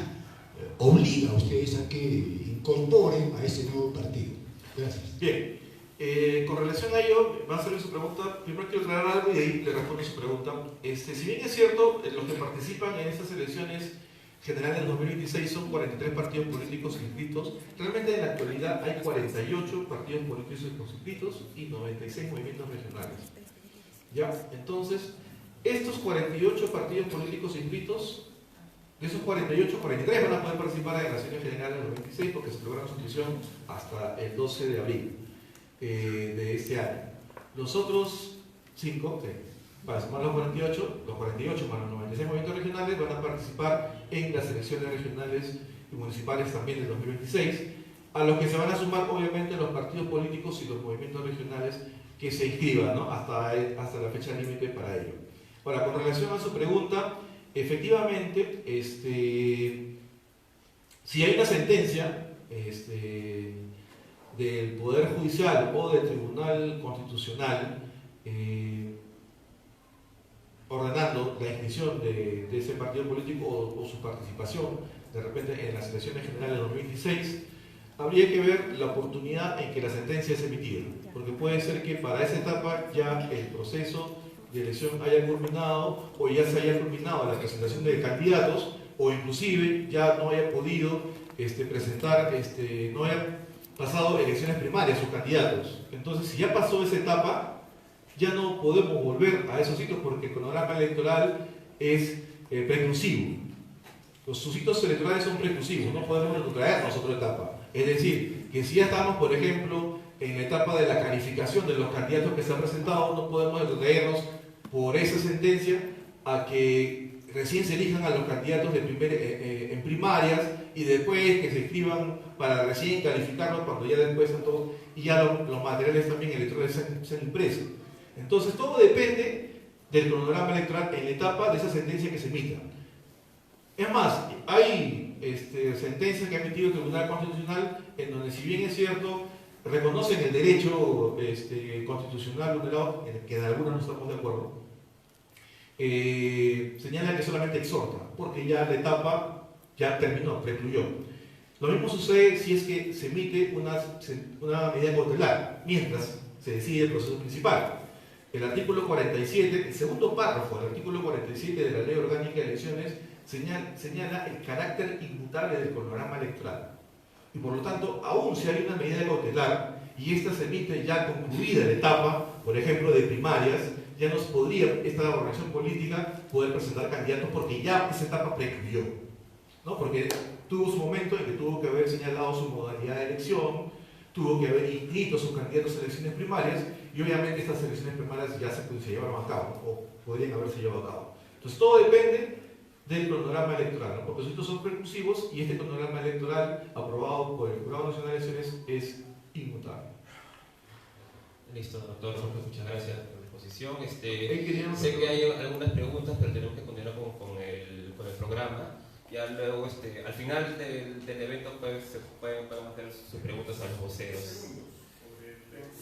obliga a ustedes a que incorporen a ese nuevo partido. Gracias. Bien, con relación a ello, va a hacer su pregunta. Primero quiero aclarar algo y ahí le respondo su pregunta. Si bien es cierto, los que participan en estas elecciones generales del 2026 son 43 partidos políticos inscritos, realmente en la actualidad hay 48 partidos políticos inscritos y 96 movimientos regionales. ¿Ya? Entonces, estos 48 partidos políticos inscritos, de esos 48, 43 van a poder participar en las elecciones generales del 2026 porque se lograron su inscripción hasta el 12 de abril de este año. Los otros 5, para sumar los 48 más los 96 movimientos regionales van a participar en las elecciones regionales y municipales también del 2026, a los que se van a sumar obviamente los partidos políticos y los movimientos regionales que se inscriban, ¿no? hasta la fecha límite para ello. Ahora, con relación a su pregunta, efectivamente, si hay una sentencia del Poder Judicial o del Tribunal Constitucional ordenando la inscripción de ese partido político o su participación de repente en las elecciones generales de 2026, habría que ver la oportunidad en que la sentencia es emitida, porque puede ser que para esa etapa ya el proceso de elección haya culminado o ya se haya culminado la presentación de candidatos o inclusive ya no haya podido presentar, no haya pasado elecciones primarias sus candidatos. Entonces, si ya pasó esa etapa, ya no podemos volver a esos sitios porque el cronograma electoral es preclusivo. Los sitios electorales son preclusivos, no podemos retrotraernos a otra etapa. Es decir, que si ya estamos, por ejemplo, en la etapa de la calificación de los candidatos que se han presentado, no podemos retrotraernos por esa sentencia a que recién se elijan a los candidatos en primarias y después que se inscriban para recién calificarlos cuando ya después están todos y ya los materiales también electorales sean impresos. Entonces todo depende del cronograma electoral en la etapa de esa sentencia que se emita. Es más, hay sentencias que ha emitido el Tribunal Constitucional en donde, si bien es cierto, reconocen el derecho constitucional de un lado, en el que de algunos no estamos de acuerdo, señala que solamente exhorta, porque ya la etapa ya terminó, precluyó. Lo mismo sucede si es que se emite una medida cautelar, mientras se decide el proceso principal. El artículo 47, el segundo párrafo del artículo 47 de la Ley Orgánica de Elecciones señala el carácter inmutable del cronograma electoral. Y por lo tanto, aún si hay una medida cautelar y esta se emite ya concluida la etapa, por ejemplo, de primarias, ya no podría esta organización política poder presentar candidatos porque ya esa etapa precluyó, ¿no? Porque tuvo su momento en que tuvo que haber señalado su modalidad de elección, tuvo que haber inscrito a sus candidatos a elecciones primarias y obviamente estas elecciones primarias ya se llevaron a cabo o podrían haberse llevado a cabo. Entonces todo depende del cronograma electoral, ¿no? Porque estos son precursivos y este cronograma electoral aprobado por el Jurado Nacional de Elecciones es inmutable. Listo, doctor, muchas gracias por la exposición. Sé que hay algunas preguntas, pero tenemos que continuar con el programa. Ya luego, al final del evento, pues, se pueden hacer sus preguntas a los voceros.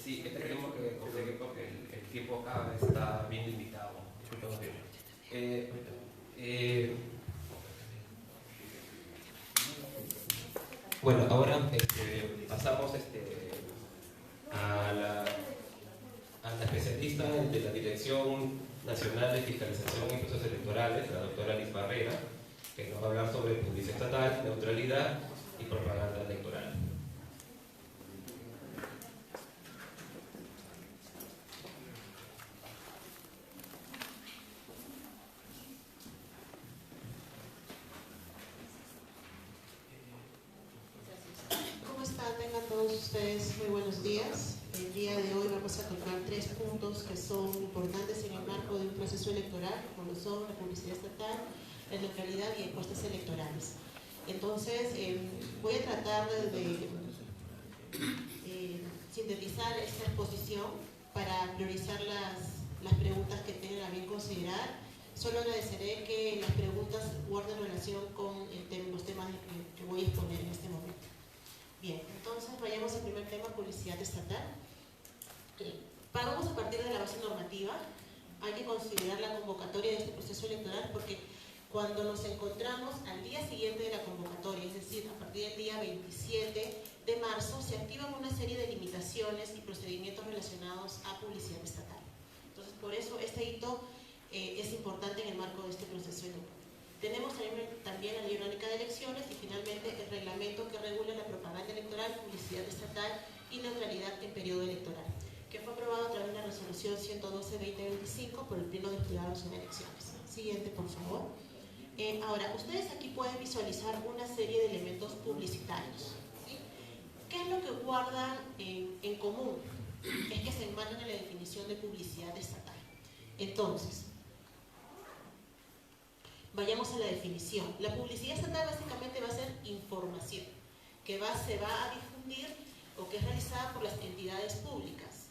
Sí, tenemos que conseguir porque el tiempo acá está bien limitado. Bueno, ahora pasamos a la especialista de la Dirección Nacional de Fiscalización y Procesos Electorales, la doctora Liz Barrera, que nos va a hablar sobre publicidad estatal, neutralidad y propaganda electoral. ¿Cómo están? Tengan todos ustedes muy buenos días. El día de hoy vamos a tocar 3 puntos que son importantes en el marco de un proceso electoral, como lo son la publicidad estatal, la neutralidad y encuestas electorales. Entonces, voy a tratar de sintetizar esta exposición para priorizar las preguntas que tengan a bien considerar. Solo agradeceré que las preguntas guarden relación con los temas que voy a exponer en este momento. Bien, entonces vayamos al primer tema, publicidad estatal. Vamos a partir de la base normativa. Hay que considerar la convocatoria de este proceso electoral porque cuando nos encontramos al día siguiente de la convocatoria, es decir, a partir del día 27 de marzo, se activan una serie de limitaciones y procedimientos relacionados a publicidad estatal. Entonces, por eso este hito es importante en el marco de este proceso electoral. Tenemos también la Ley Orgánica de Elecciones y finalmente el reglamento que regula la propaganda electoral, publicidad estatal y neutralidad en periodo electoral, que fue aprobado a través de la resolución 112-2025 por el Pleno de Jurados en Elecciones. Siguiente, por favor. Ahora, ustedes aquí pueden visualizar una serie de elementos publicitarios, ¿sí? ¿Qué es lo que guardan en común? Es que se enmarcan en la definición de publicidad estatal. Entonces, vayamos a la definición. La publicidad estatal básicamente va a ser información que se va a difundir o que es realizada por las entidades públicas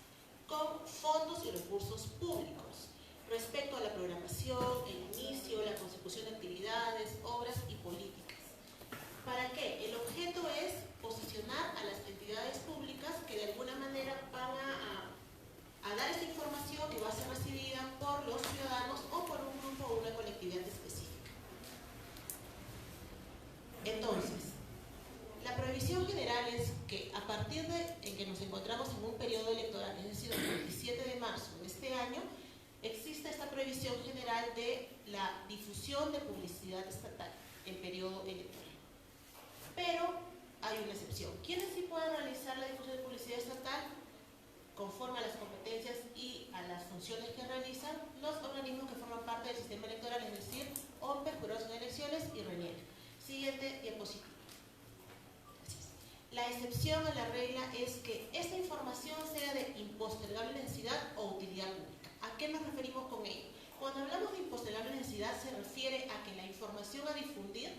con fondos y recursos públicos respecto a la programación, el inicio, la consecución de actividades, obras y políticas. ¿Para qué? El objeto es posicionar a las entidades públicas que de alguna manera van a dar esta información que va a ser recibida por los ciudadanos o por un grupo o una colectividad específica. Entonces, la prohibición general es que a partir en que nos encontramos en un periodo electoral, es decir, el 27 de marzo de este año, existe esta prohibición general de la difusión de publicidad estatal en periodo electoral. Pero hay una excepción. ¿Quiénes sí pueden realizar la difusión de publicidad estatal? Conforme a las competencias y a las funciones que realizan los organismos que forman parte del sistema electoral, es decir, OMPE, Jurados de Elecciones y RENIEC. Siguiente diapositiva. La excepción a la regla es que esta información sea de impostergable necesidad o utilidad pública. ¿A qué nos referimos con ello? Cuando hablamos de impostergable necesidad se refiere a que la información a difundir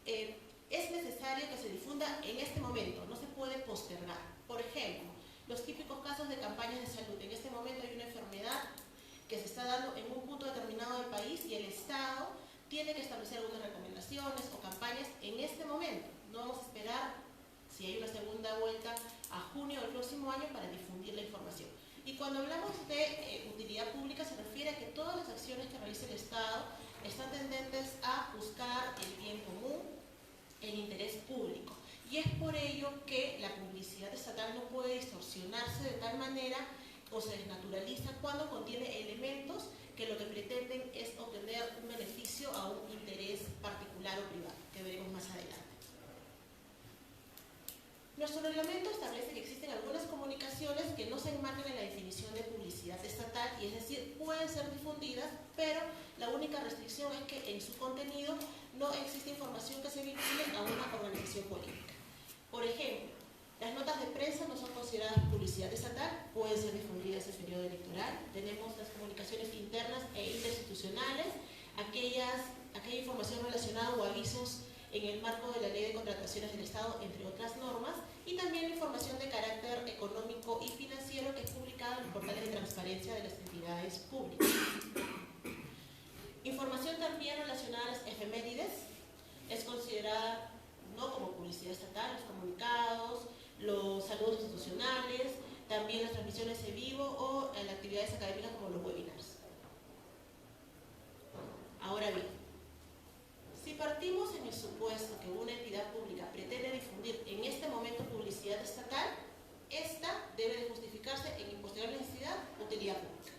es necesario que se difunda en este momento, no se puede postergar. Por ejemplo, los típicos casos de campañas de salud. En este momento hay una enfermedad que se está dando en un punto determinado del país y el Estado tiene que establecer algunas recomendaciones o campañas en este momento. No vamos a esperar si hay una segunda vuelta a junio del próximo año para difundir la información. Y cuando hablamos de utilidad pública se refiere a que todas las acciones que realice el Estado están tendentes a buscar el bien común, el interés público. Y es por ello que la publicidad estatal no puede distorsionarse de tal manera o se desnaturaliza cuando contiene elementos que lo que pretenden es obtener un beneficio a un interés particular o privado, que veremos más adelante. Nuestro reglamento establece que existen algunas comunicaciones que no se enmarcan en la definición de publicidad estatal, y es decir, pueden ser difundidas, pero la única restricción es que en su contenido no existe información que se vincule a una organización política. Por ejemplo, las notas de prensa no son consideradas publicidad estatal, pueden ser difundidas en periodo electoral. Tenemos las comunicaciones internas e interinstitucionales, aquella información relacionada o avisos en el marco de la Ley de Contrataciones del Estado, entre otras normas, y también la información de carácter económico y financiero que es publicada en los portales de transparencia de las entidades públicas. Información también relacionada a las efemérides es considerada no como publicidad estatal, los comunicados, los saludos institucionales, también las transmisiones en vivo o las actividades académicas como los webinars. Ahora bien, si partimos en el supuesto que una entidad pública pretende difundir en este momento publicidad estatal, esta debe de justificarse en impostergar necesidad o utilidad pública.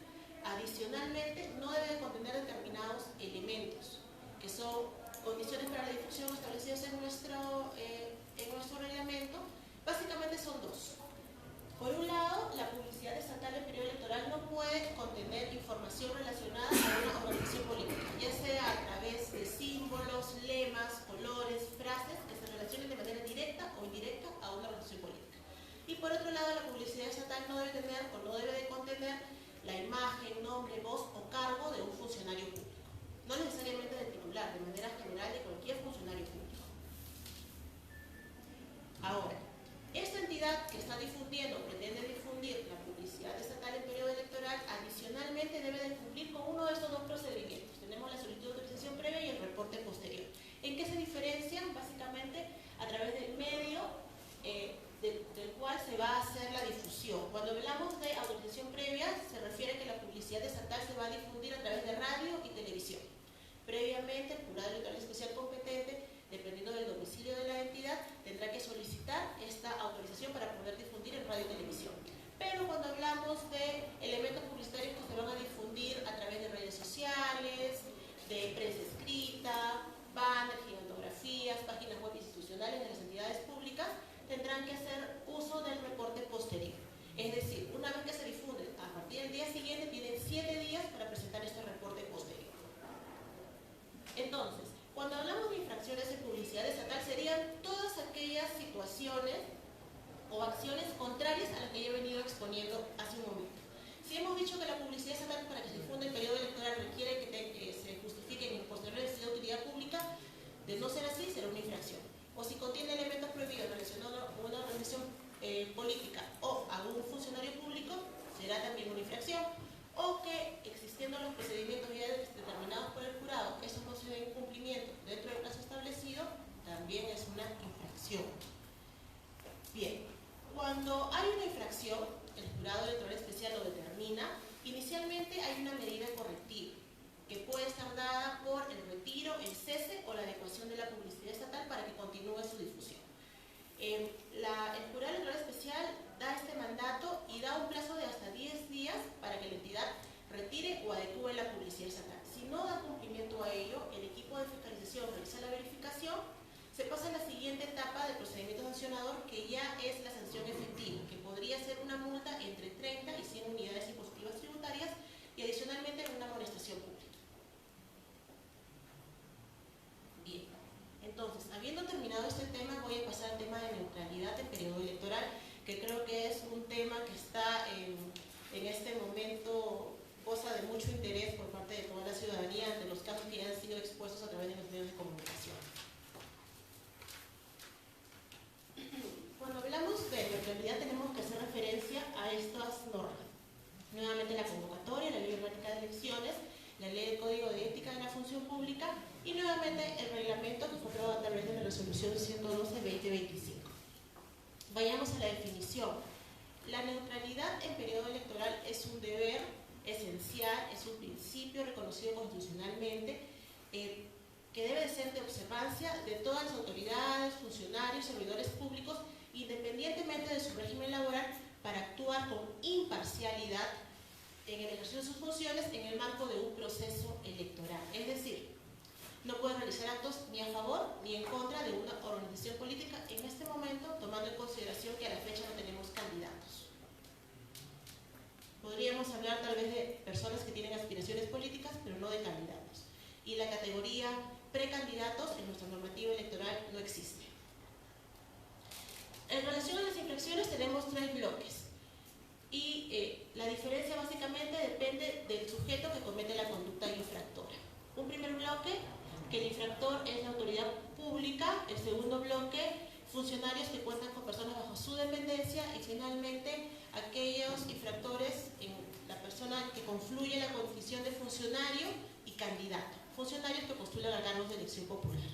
Adicionalmente, no debe de contener determinados elementos, que son condiciones para la difusión establecidas en nuestro reglamento. Básicamente son dos. Por un lado, la publicidad estatal en periodo electoral no puede contener información relacionada a una organización política, ya sea a través de símbolos, lemas, colores, frases que se relacionen de manera directa o indirecta a una organización política. Y por otro lado, la publicidad estatal no debe tener o no debe de contener la imagen, nombre, voz o cargo de un funcionario público. No necesariamente del titular, de manera general de cualquier funcionario público. Ahora, esta entidad que está difundiendo, pretende difundir la publicidad estatal en periodo electoral, adicionalmente debe de cumplir con uno de estos dos procedimientos. Tenemos la solicitud de autorización previa y el reporte posterior. ¿En qué se diferencian? Básicamente a través del medio del cual se va a hacer la difusión. Cuando hablamos de autorización previa, se refiere a que la publicidad estatal se va a difundir a través de radio y televisión. Previamente, el jurado electoral especial competente, dependiendo del domicilio de la entidad, tendrá que solicitar esta autorización para poder difundir en radio y televisión. Pero cuando hablamos de elementos publicitarios que se van a difundir a través de redes sociales, de prensa escrita, banners, gigantografías, páginas web institucionales de las entidades públicas, tendrán que hacer uso del reporte posterior. Es decir, una vez que se difunde, a partir del día siguiente tienen 7 días para presentar este reporte posterior. Entonces, cuando hablamos de infracciones en publicidad estatal, serían todas aquellas situaciones o acciones contrarias a las que yo he venido exponiendo hace un momento. Si hemos dicho que la publicidad estatal para que se difunda en periodo electoral requiere que se justifique en posterior necesidad de utilidad pública, de no ser así, será una infracción. O si contiene elementos prohibidos relacionados con una organización política o a un funcionario público, será también una infracción. O que, existiendo los procedimientos ya determinados por el jurado, esos no se den cumplimiento dentro del plazo establecido, también es una infracción. Bien, cuando hay una infracción, el jurado electoral especial lo determina. Inicialmente hay una medida correctiva, que puede estar dada por el retiro, el cese o la adecuación de la publicidad estatal para que continúe su difusión. El jurado electoral especial da este mandato y da un plazo de hasta 10 días para que la entidad retire o adecue la publicidad estatal. Si no da cumplimiento a ello, el equipo de fiscalización realiza la verificación, se pasa a la siguiente etapa del procedimiento sancionador, que ya es la sanción efectiva, que podría ser una multa entre 30 y 100 unidades impositivas tributarias y adicionalmente una amonestación pública. Bien, entonces, habiendo terminado este tema, voy a pasar al tema de neutralidad en periodo electoral, que creo que es un tema que está en este momento cosa de mucho interés por parte de toda la ciudadanía ante los casos que han sido expuestos a través de los medios de comunicación. Cuando hablamos de neutralidad tenemos que hacer referencia a estas normas. Nuevamente la convocatoria, la Ley Orgánica de Elecciones, la Ley del Código de Ética de la Función Pública y nuevamente el reglamento que fue aprobado a través de la Resolución 112-2025. Vayamos a la definición. La neutralidad en periodo electoral es un deber esencial, es un principio reconocido constitucionalmente que debe de ser de observancia de todas las autoridades, funcionarios, servidores públicos, independientemente de su régimen laboral, para actuar con imparcialidad imparcialidad en el ejercicio de sus funciones en el marco de un proceso electoral. Es decir, no puede realizar actos ni a favor ni en contra de una organización política en este momento, tomando en consideración que a la fecha no tenemos candidatos. Podríamos hablar tal vez de personas que tienen aspiraciones políticas, pero no de candidatos. Y la categoría precandidatos en nuestra normativa electoral no existe. En relación a las infracciones tenemos 3 bloques. Y la diferencia básicamente depende del sujeto que comete la conducta infractora. Un primer bloque, que el infractor es la autoridad pública. El segundo bloque, funcionarios que cuentan con personas bajo su dependencia. Y finalmente, aquellos infractores en la persona que confluye en la condición de funcionario y candidato. Funcionarios que postulan a cargos de elección popular.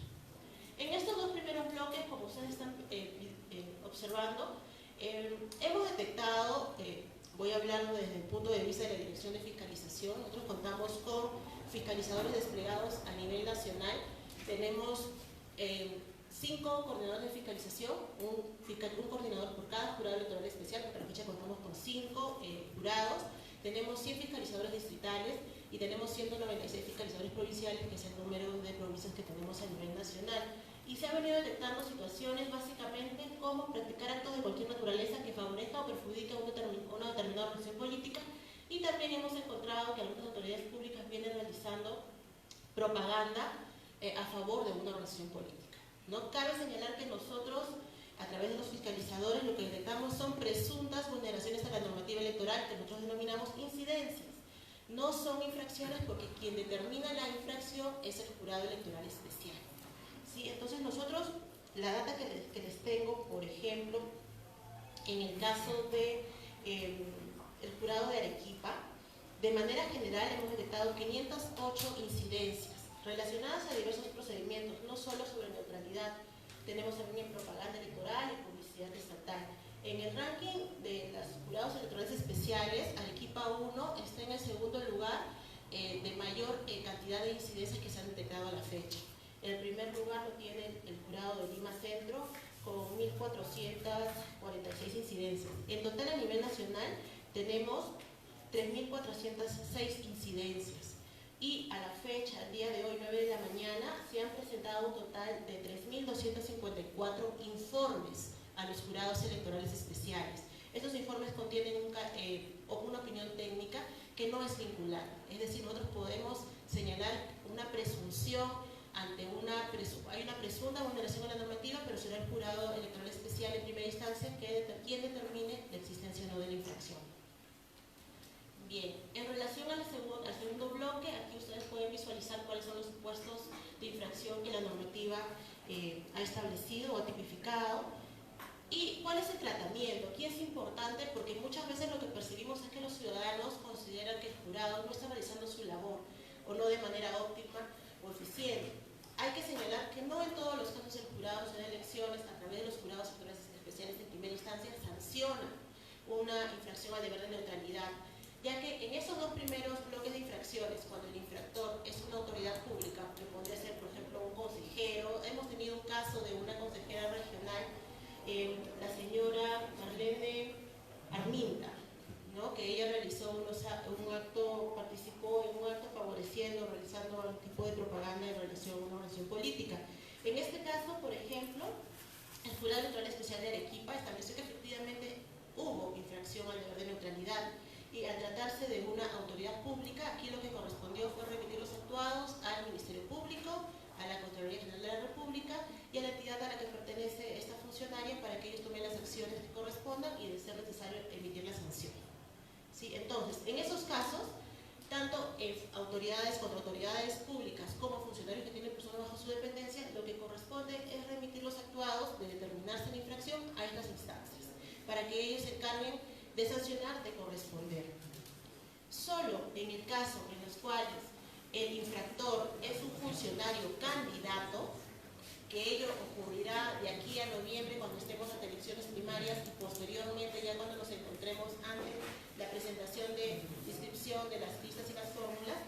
En estos 2 primeros bloques, como ustedes están observando, hemos detectado, voy a hablarlo desde el punto de vista de la Dirección de Fiscalización. Nosotros contamos con fiscalizadores desplegados a nivel nacional. Tenemos 5 coordinadores de fiscalización, un coordinador por cada jurado electoral especial, porque a la fecha contamos con 5 jurados. Tenemos 100 fiscalizadores distritales y tenemos 196 fiscalizadores provinciales, que es el número de provincias que tenemos a nivel nacional. Y se han venido detectando situaciones básicamente como practicar actos de cualquier naturaleza que favorezca o perjudique a una determinada organización política, y también hemos encontrado que algunas autoridades públicas vienen realizando propaganda a favor de una organización política. No cabe señalar que nosotros, a través de los fiscalizadores, lo que detectamos son presuntas vulneraciones a la normativa electoral, que nosotros denominamos incidencias. No son infracciones, porque quien determina la infracción es el jurado electoral especial. ¿Sí? Entonces nosotros, la data que les tengo, por ejemplo, en el caso de el jurado de Arequipa, de manera general hemos detectado 508 incidencias relacionadas a diversos procedimientos, no solo sobre neutralidad. Tenemos también en propaganda electoral y publicidad estatal. En el ranking de los jurados electorales especiales, Arequipa 1 está en el segundo lugar de mayor cantidad de incidencias que se han detectado a la fecha. El primer lugar lo tiene el jurado de Lima Centro, con 1.446 incidencias. En total, a nivel nacional, tenemos 3.406 incidencias. Y a la fecha, al día de hoy, 9 de la mañana, se han presentado un total de 3.254 informes a los jurados electorales especiales. Estos informes contienen una opinión técnica que no es vinculante. Es decir, nosotros podemos señalar una presunción ante hay una presunta vulneración a la normativa, pero será el jurado electoral especial en primera instancia quien determine la existencia o no de la infracción. Bien, en relación al segundo bloque, aquí ustedes pueden visualizar cuáles son los supuestos de infracción que la normativa ha establecido o ha tipificado. ¿Y cuál es el tratamiento? Aquí es importante, porque muchas veces lo que percibimos es que los ciudadanos consideran que el jurado no está realizando su labor, o no de manera óptima o eficiente. Hay que señalar que no en todos los casos el jurado en elecciones, a través de los jurados especiales en primera instancia, sanciona una infracción al deber de neutralidad, ya que en esos 2 primeros bloques de infracciones, cuando el infractor es una autoridad pública, que podría ser, por ejemplo, un consejero. Hemos tenido un caso de una consejera regional, la señora Marlene Arminta, ¿no? Que ella realizó participó en un acto favoreciendo, realizando algún tipo de propaganda en relación a una organización política. En este caso, por ejemplo, el jurado electoral especial de Arequipa estableció que efectivamente hubo infracción al deber de neutralidad, y al tratarse de una autoridad pública, aquí lo que correspondió fue remitir los actuados al Ministerio Público, a la Contraloría General de la República y a la entidad a la que pertenece esta funcionaria, para que ellos tomen las acciones que correspondan y, de ser necesario, emitir la sanción. ¿Sí? Entonces, en esos casos, tanto autoridades públicas como funcionarios que tienen personas bajo su dependencia, lo que corresponde es remitir los actuados de determinarse la infracción a estas instancias, para que ellos se encarguen de sancionar, de corresponder. Solo en el caso en los cuales el infractor es un funcionario candidato, que ello ocurrirá de aquí a noviembre, cuando estemos ante elecciones primarias, y posteriormente, ya cuando nos encontremos ante la presentación de inscripción de las listas y las fórmulas,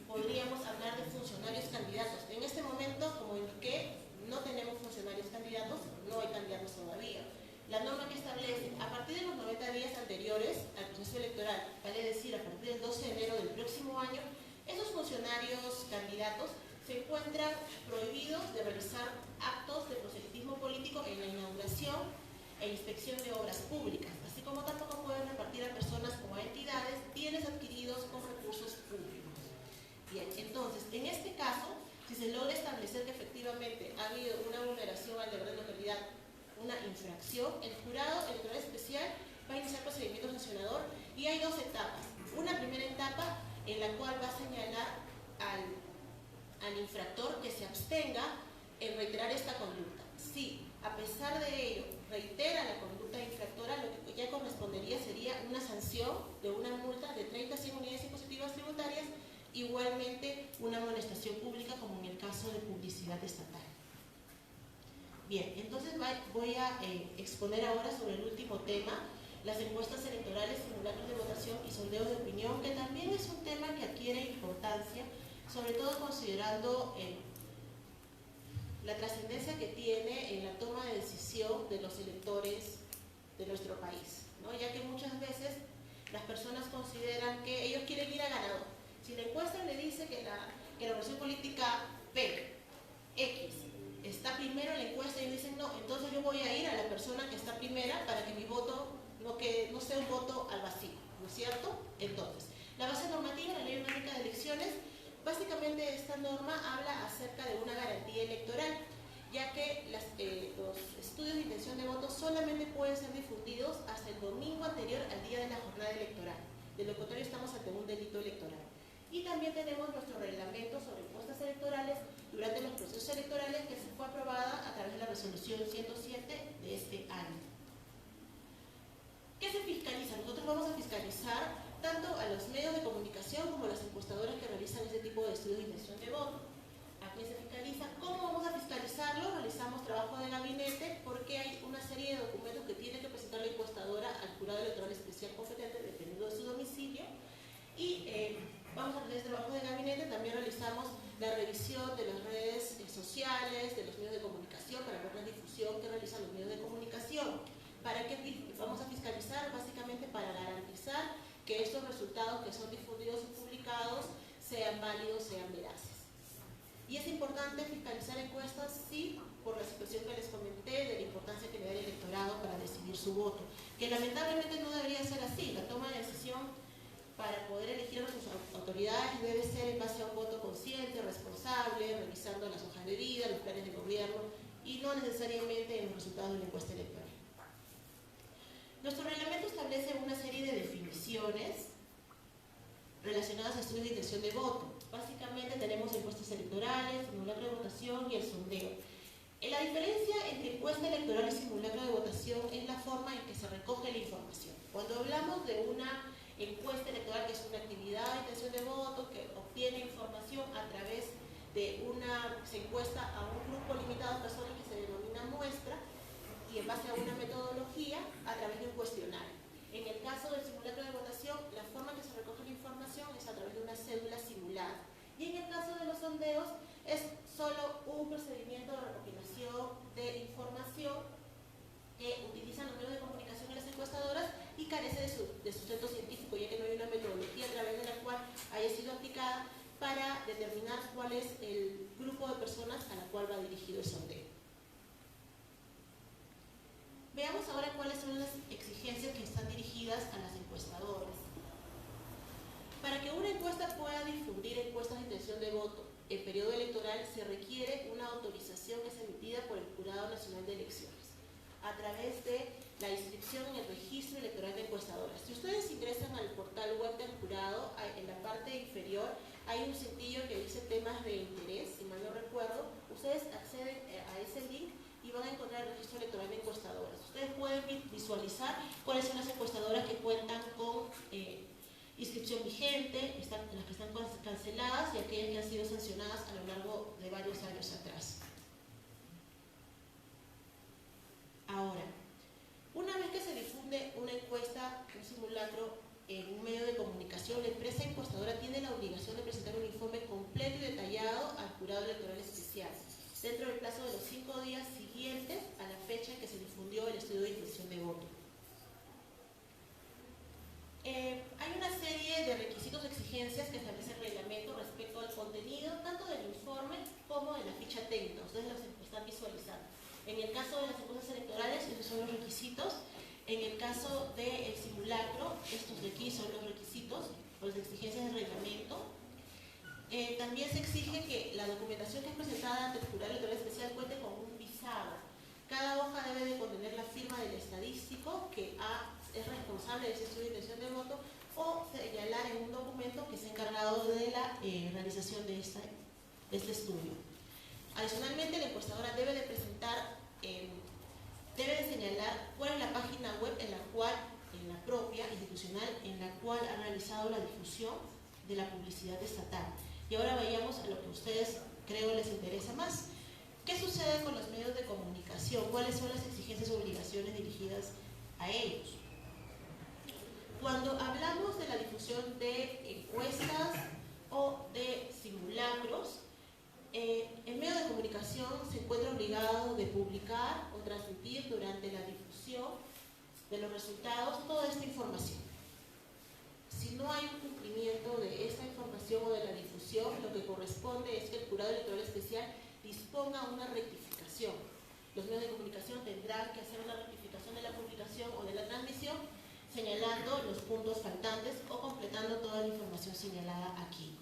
podríamos hablar de funcionarios candidatos. En este momento, como indiqué, no tenemos funcionarios candidatos, no hay candidatos todavía. la norma que establece, a partir de los 90 días anteriores al proceso electoral, vale decir, a partir del 12 de enero del próximo año, esos funcionarios candidatos se encuentran prohibidos de realizar actos de proselitismo político en la inauguración e inspección de obras públicas, así como tampoco pueden repartir a personas o a entidades bienes adquiridos con recursos públicos. Bien, entonces, en este caso, si se logra establecer que efectivamente ha habido una vulneración al deber de localidad, una infracción, el jurado electoral especial va a iniciar procedimiento sancionador y hay dos etapas. Una primera etapa en la cual va a señalar al infractor que se abstenga en reiterar esta conducta. Si, a pesar de ello, reitera la conducta infractora, lo que ya correspondería sería una sanción de una multa de 30 a 100 unidades impositivas tributarias, igualmente una amonestación pública como en el caso de publicidad estatal. Bien, entonces voy a exponer ahora sobre el último tema, las encuestas electorales, simulacros de votación y sondeos de opinión, que también es un tema que adquiere importancia, sobre todo considerando la trascendencia que tiene en la toma de decisión de los electores de nuestro país, ¿no? Ya que muchas veces las personas consideran que ellos quieren ir a ganador. Si la encuesta le dice que la organización política P, X, está primero en la encuesta y dicen no, entonces yo voy a ir a la persona que está primera para que mi voto no sea un voto al vacío, ¿no es cierto? Entonces, la base normativa, la Ley Orgánica de Elecciones, básicamente esta norma habla acerca de una garantía electoral, ya que los estudios de intención de voto solamente pueden ser difundidos hasta el domingo anterior al día de la jornada electoral. De lo contrario, estamos ante un delito electoral. Y también tenemos nuestro reglamento sobre encuestas electorales durante los procesos electorales, que se fue aprobada a través de la resolución 107 de este año. ¿Qué se fiscaliza? Nosotros vamos a fiscalizar tanto a los medios de comunicación como a las encuestadoras que realizan este tipo de estudios de intención de voto. ¿A quién se fiscaliza? ¿Cómo vamos a fiscalizarlo? Realizamos trabajo de gabinete porque hay una serie de documentos que tiene que presentar la encuestadora al jurado electoral especial competente dependiendo de su domicilio. Y vamos a realizar trabajo de gabinete, también realizamos la revisión de las redes sociales, de los medios de comunicación, para ver la difusión que realizan los medios de comunicación. ¿Para qué vamos a fiscalizar? Básicamente para garantizar que estos resultados que son difundidos y publicados sean válidos, sean veraces. Y es importante fiscalizar encuestas, sí, por la situación que les comenté, de la importancia que le da el electorado para decidir su voto, que lamentablemente no debería ser así. La toma de decisión para poder elegir a sus autoridades debe ser en base a un voto consciente, responsable, revisando las hojas de vida, los planes de gobierno y no necesariamente en los resultados de la encuesta electoral. Nuestro reglamento establece una serie de definiciones relacionadas a estudios de intención de voto. Básicamente tenemos encuestas electorales, simulacro de votación y el sondeo. La diferencia entre encuesta electoral y simulacro de votación es la forma en que se recoge la información. Cuando hablamos de una encuesta electoral, que es una actividad de intención de voto que obtiene información a través de se encuesta a un grupo limitado de personas que se denomina muestra y en base a una metodología a través de un cuestionario. En el caso del simulacro de votación, la forma en que se recoge la información es a través de una cédula simulada. Y en el caso de los sondeos, es solo un procedimiento de recopilación de información que utilizan los medios de comunicación y las encuestadoras y carece de sustento científico, ya que no hay una metodología a través de la cual haya sido aplicada para determinar cuál es el grupo de personas a la cual va dirigido el sondeo. Veamos ahora cuáles son las exigencias que están dirigidas a las encuestadoras. Para que una encuesta pueda difundir encuestas de intención de voto en periodo electoral, se requiere una autorización que es emitida por el Jurado Nacional de Elecciones a través de la inscripción en el registro electoral de encuestadoras. Si ustedes ingresan al portal web del jurado, en la parte inferior hay un cintillo que dice temas de interés, si mal no recuerdo. Ustedes acceden a ese link y van a encontrar el registro electoral de encuestadoras. Ustedes pueden visualizar cuáles son las encuestadoras que cuentan con inscripción vigente, las que están canceladas y aquellas que han sido sancionadas a lo largo de varios años atrás. Ahora, una vez que se difunde una encuesta, un simulacro en un medio de comunicación, la empresa encuestadora tiene la obligación de presentar un informe completo y detallado al jurado electoral especial, dentro del plazo de los 5 días siguientes a la fecha en que se difundió el estudio de intención de voto. Hay una serie de requisitos o exigencias que establece el reglamento respecto al contenido tanto del informe como de la ficha técnica. Ustedes los están visualizando. En el caso de las encuestas electorales, esos son los requisitos. En el caso del simulacro, estos de aquí son los requisitos, las exigencias del reglamento. También se exige que la documentación que es presentada ante el jurado electoral especial cuente con un visado. Cada hoja debe de contener la firma del estadístico que es responsable de ese estudio de intención de voto o señalar en un documento que se ha encargado de la realización de este estudio. Adicionalmente, la encuestadora debe de presentar, debe de señalar cuál es la página web en la propia institucional en la cual ha realizado la difusión de la publicidad estatal. Y ahora vayamos a lo que a ustedes creo les interesa más. ¿Qué sucede con los medios de comunicación? ¿Cuáles son las exigencias o obligaciones dirigidas a ellos? Cuando hablamos de la difusión de encuestas o de simulacros, el medio de comunicación se encuentra obligado de publicar o transmitir durante la difusión de los resultados toda esta información. Si no hay un cumplimiento de esta información o de la difusión, lo que corresponde es que el jurado electoral especial disponga una rectificación. Los medios de comunicación tendrán que hacer una rectificación de la publicación o de la transmisión, señalando los puntos faltantes o completando toda la información señalada aquí.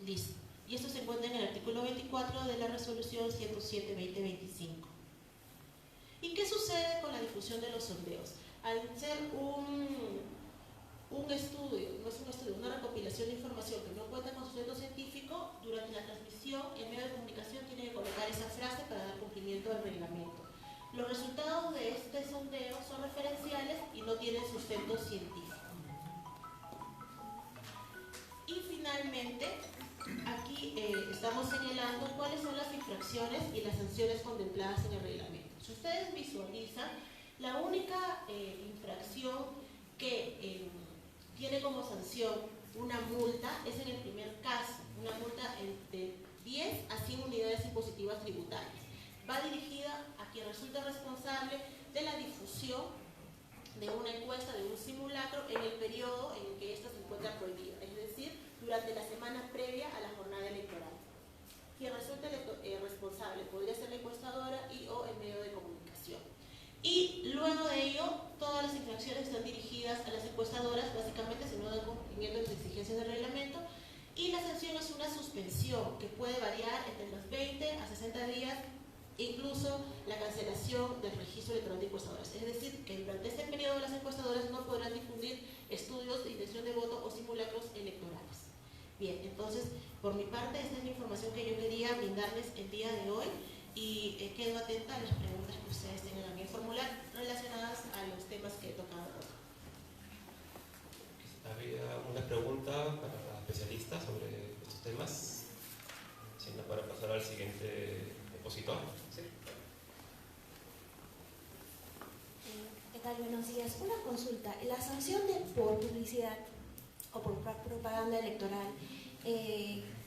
Listo. Y esto se encuentra en el artículo 24 de la resolución 107/2025. ¿Y qué sucede con la difusión de los sondeos? Al ser un estudio, no es un estudio, una recopilación de información que no cuenta con sustento científico, durante la transmisión el medio de comunicación tiene que colocar esa frase para dar cumplimiento al reglamento. Los resultados de este sondeo son referenciales y no tienen sustento científico. Y finalmente, aquí estamos señalando cuáles son las infracciones y las sanciones contempladas en el reglamento. Si ustedes visualizan, la única infracción que tiene como sanción una multa es en el primer caso, una multa de 10 a 100 unidades impositivas tributarias. Va dirigida a quien resulte responsable de la difusión de una encuesta, de un simulacro, en el periodo en que ésta se encuentra prohibida, es decir, durante la semana previa a la jornada electoral. Quien resulte responsable podría ser la encuestadora y o el medio de comunicación. Y luego de ello, todas las infracciones están dirigidas a las encuestadoras, básicamente si no dan cumplimiento de las exigencias del reglamento, y la sanción es una suspensión que puede variar entre los 20 a 60 días, incluso la cancelación del registro electoral de encuestadoras. Es decir, que durante este periodo las encuestadoras no podrán difundir estudios de intención de voto o simulacros electorales. Bien, entonces, por mi parte, esta es la información que yo quería brindarles el día de hoy y quedo atenta a las preguntas que ustedes tengan a mí formular relacionadas a los temas que he tocado hoy. ¿Había una pregunta para la especialista sobre estos temas? Sino para pasar al siguiente expositor. Sí. ¿Qué tal? Buenos días. Una consulta. La sanción por publicidad o por propaganda electoral,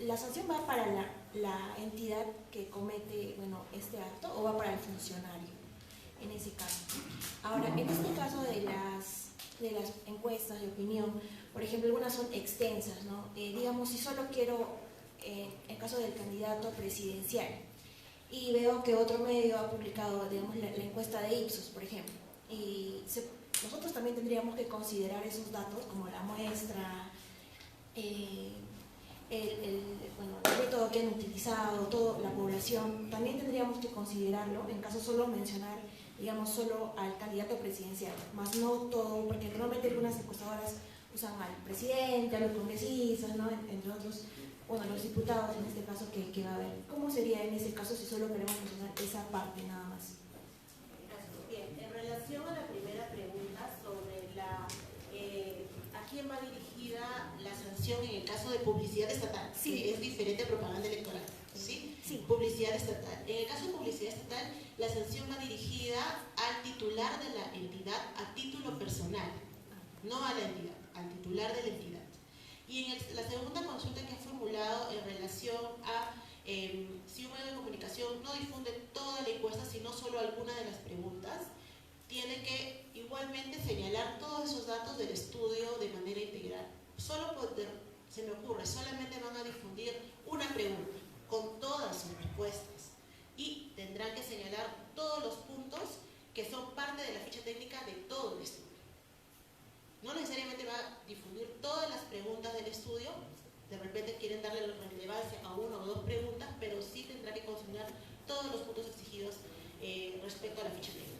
¿la sanción va para la entidad que comete este acto o va para el funcionario en ese caso? Ahora, en este caso de las encuestas de opinión, por ejemplo, algunas son extensas, ¿no? Digamos, si solo quiero, en caso del candidato presidencial, y veo que otro medio ha publicado, digamos, la encuesta de Ipsos, por ejemplo, y nosotros también tendríamos que considerar esos datos como la muestra, el método que han utilizado, toda la población, también tendríamos que considerarlo en caso solo mencionar, digamos, solo al candidato presidencial, más no todo, porque normalmente algunas encuestadoras usan al presidente, a los congresistas, ¿no? Entre otros, los diputados en este caso que va a haber. ¿Cómo sería en ese caso si solo queremos mencionar esa parte nada más? Bien, en relación a la primera pregunta sobre a quién va dirigida la sanción en el caso de publicidad estatal, sí, que es diferente a propaganda electoral, ¿sí? Sí. Publicidad estatal. En el caso de publicidad estatal, la sanción va dirigida al titular de la entidad a título personal, no a la entidad, al titular de la entidad. Y en la segunda consulta que ha formulado en relación a si un medio de comunicación no difunde toda la encuesta, sino solo alguna de las preguntas, tiene que igualmente señalar todos esos datos del estudio de manera integral. Se me ocurre, solamente van a difundir una pregunta con todas sus respuestas y tendrán que señalar todos los puntos que son parte de la ficha técnica de todo el estudio. No necesariamente va a difundir todas las preguntas del estudio, de repente quieren darle relevancia a una o dos preguntas, pero sí tendrá que consignar todos los puntos exigidos respecto a la ficha técnica.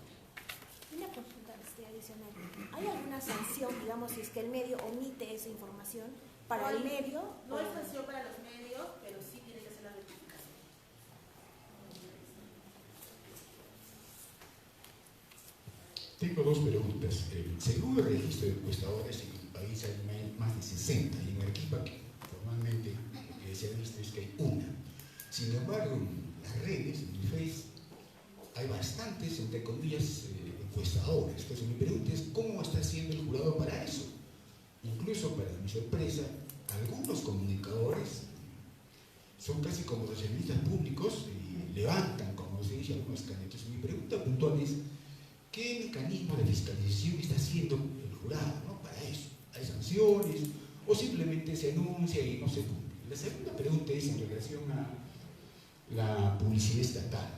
Una consulta adicional. ¿Hay alguna sanción, digamos, si es que el medio omite esa información para el medio? No hay sanción para los medios, pero sí tiene que ser la rectificación. Tengo dos preguntas. Según el registro de encuestadores, en el país hay más de 60 y en Arequipa, que formalmente se ha visto es que hay una. Sin embargo, en las redes, en el Face, hay bastantes, entre comillas, encuestadores. Entonces mi pregunta es, ¿cómo está haciendo el jurado para eso? Incluso, para mi sorpresa, algunos comunicadores son casi como los servidores públicos y levantan, como se dice, algunos canetos. Mi pregunta puntual es, ¿qué mecanismo de fiscalización está haciendo el jurado, ¿no? Para eso? ¿Hay sanciones o simplemente se anuncia y no se cumple? La segunda pregunta es en relación a la publicidad estatal.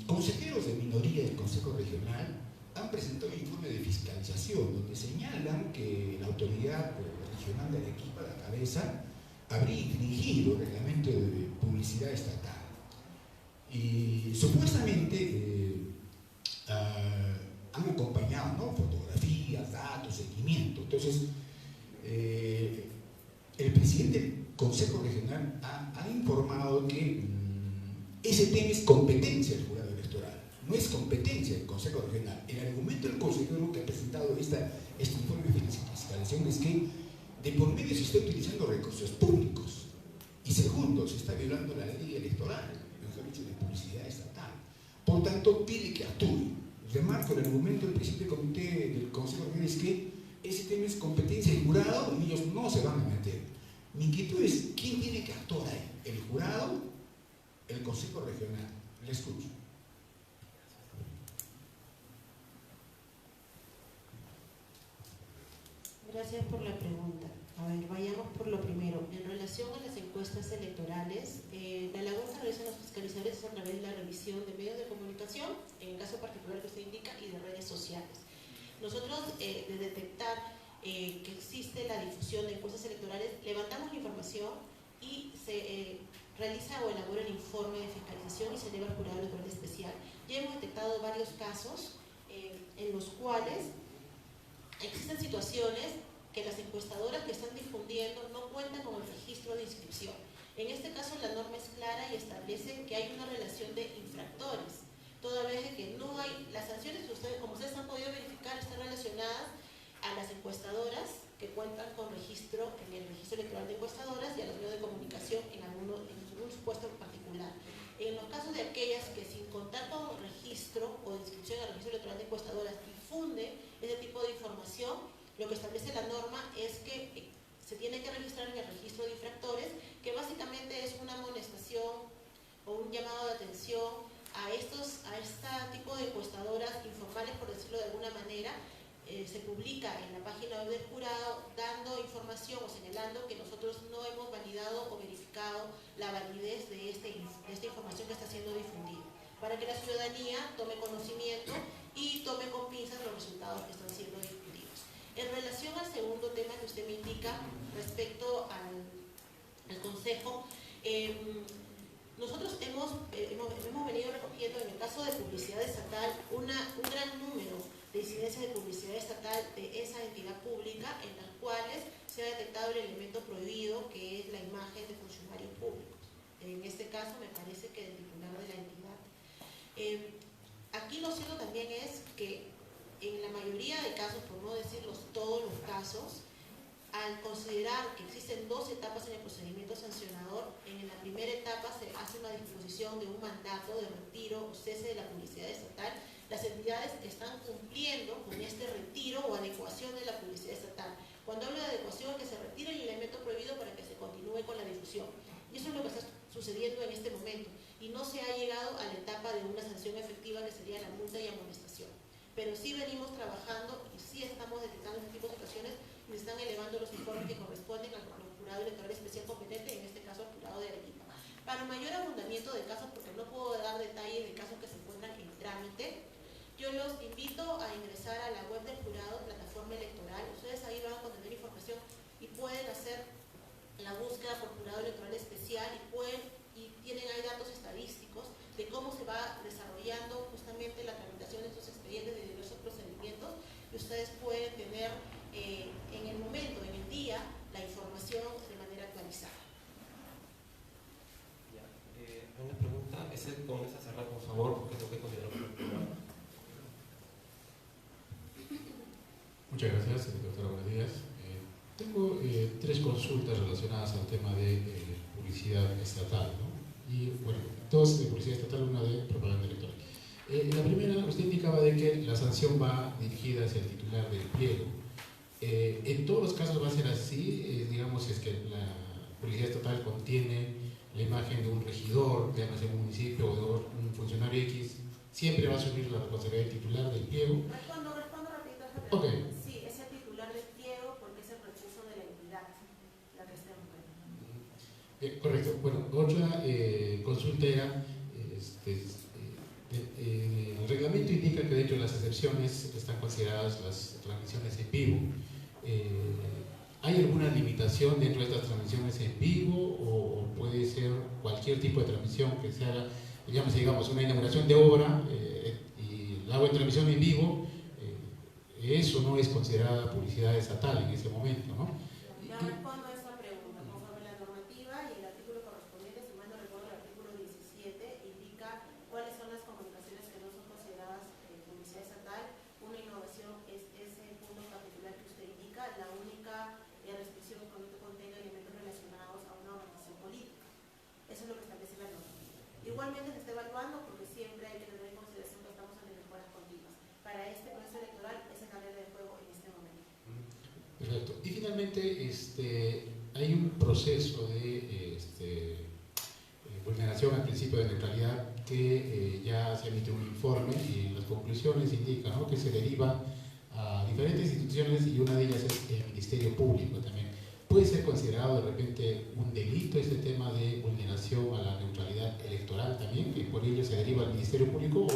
Consejeros de minoría del Consejo Regional han presentado un informe de fiscalización donde señalan que la autoridad regional de Arequipa, la cabeza, habría infringido el reglamento de publicidad estatal. Y supuestamente han acompañado, ¿no?, fotografías, datos, seguimiento. Entonces, el presidente del Consejo Regional ha informado que ese tema es competencia del jurado electoral, no es competencia del Consejo Regional. El argumento del consejero que ha presentado este informe de fiscalización es que de por medio se está utilizando recursos públicos y segundo, se está violando la ley electoral, mejor dicho, de publicidad estatal. Por tanto, pide que actúe. Remarco el argumento del presidente del comité del Consejo Regional es que ese tema es competencia del jurado y ellos no se van a meter. Mi inquietud es, ¿quién tiene que actuar ahí? ¿El jurado? ¿El Consejo Regional? Le escucho. Gracias por la pregunta. A ver, vayamos por lo primero. En relación a las encuestas electorales, la labor que realizan los fiscalizadores es a través de la revisión de medios de comunicación, en el caso particular que usted indica, y de redes sociales. Nosotros, de detectar que existe la difusión de encuestas electorales, levantamos la información y se realiza o elabora el informe de fiscalización y se eleva al jurado electoral especial. Ya hemos detectado varios casos en los cuales existen situaciones que las encuestadoras que están difundiendo no cuentan con el registro de inscripción. En este caso la norma es clara y establece que hay una relación de infractores, toda vez que no hay, las sanciones, como ustedes han podido verificar, están relacionadas a las encuestadoras que cuentan con registro en el registro electoral de encuestadoras y a los medios de comunicación en algún supuesto en particular. En los casos de aquellas que sin contar con registro o inscripción al registro electoral de encuestadoras difunde ese tipo de información, lo que establece la norma es que se tiene que registrar en el registro de infractores, que básicamente es una amonestación o un llamado de atención a este tipo de encuestadoras informales, por decirlo de alguna manera. Se publica en la página web del jurado dando información o señalando que nosotros no hemos validado o verificado la validez de esta información que está siendo difundida, para que la ciudadanía tome conocimiento y tome con pinzas los resultados que están siendo difundidos. En relación al segundo tema que usted me indica respecto al Consejo, nosotros hemos venido recogiendo en el caso de publicidad estatal un gran número de incidencias de publicidad estatal de esa entidad pública en las cuales se ha detectado el elemento prohibido, que es la imagen de funcionarios públicos. En este caso me parece que del titular de la entidad. Aquí lo cierto también es que en la mayoría de casos, por no decirlos todos los casos, al considerar que existen dos etapas en el procedimiento sancionador, en la primera etapa se hace una disposición de un mandato de retiro o cese de la publicidad estatal. Las entidades están cumpliendo con este retiro o adecuación de la publicidad estatal. Cuando hablo de adecuación, es que se retira el elemento prohibido para que se continúe con la difusión. Y eso es lo que está sucediendo en este momento. Y no se ha llegado a la etapa de una sanción efectiva, que sería la multa multa y amonestación. Pero sí venimos trabajando y sí estamos detectando este tipo de situaciones y se están elevando los informes que corresponden al jurado electoral especial competente, en este caso al jurado de Arequipa. Para mayor abundamiento de casos, porque no puedo dar detalles de casos que se encuentran en trámite, yo los invito a ingresar a la web del jurado, plataforma electoral. Ustedes ahí van a tener información y pueden hacer la búsqueda por jurado electoral especial y tienen ahí datos estadísticos de cómo se va desarrollando justamente la tramitación de estos expedientes de diversos procedimientos, y ustedes pueden tener en el momento, en el día, la información de manera actualizada. Ya, una pregunta, con esa cerrada, por favor, porque tengo que continuar con el programa. Muchas gracias, doctora. Buenos días. Tengo 3 consultas relacionadas al tema de publicidad estatal, ¿no? Y bueno, 2 de publicidad estatal, 1 de propaganda electoral. La primera, usted indicaba de que la sanción va dirigida hacia el titular del pliego. En todos los casos va a ser así, digamos, si es que la publicidad estatal contiene la imagen de un regidor, digamos, en un municipio, o de un funcionario X, siempre va a asumir la responsabilidad del titular del pliego. Respondo rapidito a esa Ok. pregunta. Sí, es el titular del pliego porque es el recurso de la entidad la que está en juego. Correcto. Bueno, otra consulta era, el reglamento indica que dentro de las excepciones están consideradas las transmisiones en vivo. ¿Hay alguna limitación dentro de estas transmisiones en vivo o puede ser cualquier tipo de transmisión que se haga, digamos, una inauguración de obra y la hago en transmisión en vivo? Eso no es considerada publicidad estatal en ese momento, ¿no? Ya respondo a esa pregunta. Conforme la normativa y el artículo correspondiente, si mal no recuerdo, el artículo 17 indica cuáles son las comunicaciones que no son consideradas publicidad estatal. Una innovación es ese punto particular que usted indica. La única restricción es cuando contenga elementos relacionados a una organización política. Eso es lo que establece la normativa. Igualmente se está evaluando porque siempre hay que tener en consideración que estamos en mejoras continuas. Para este proceso electoral es en la regla de juego en este momento. Perfecto. Y finalmente, hay un proceso de vulneración al principio de neutralidad que ya se emite un informe y las conclusiones indican, ¿no?, que se deriva a diferentes instituciones y una de ellas es el Ministerio Público también. ¿Puede ser considerado de repente un delito este tema de vulneración a la neutralidad electoral también, que por ello se deriva al Ministerio Público,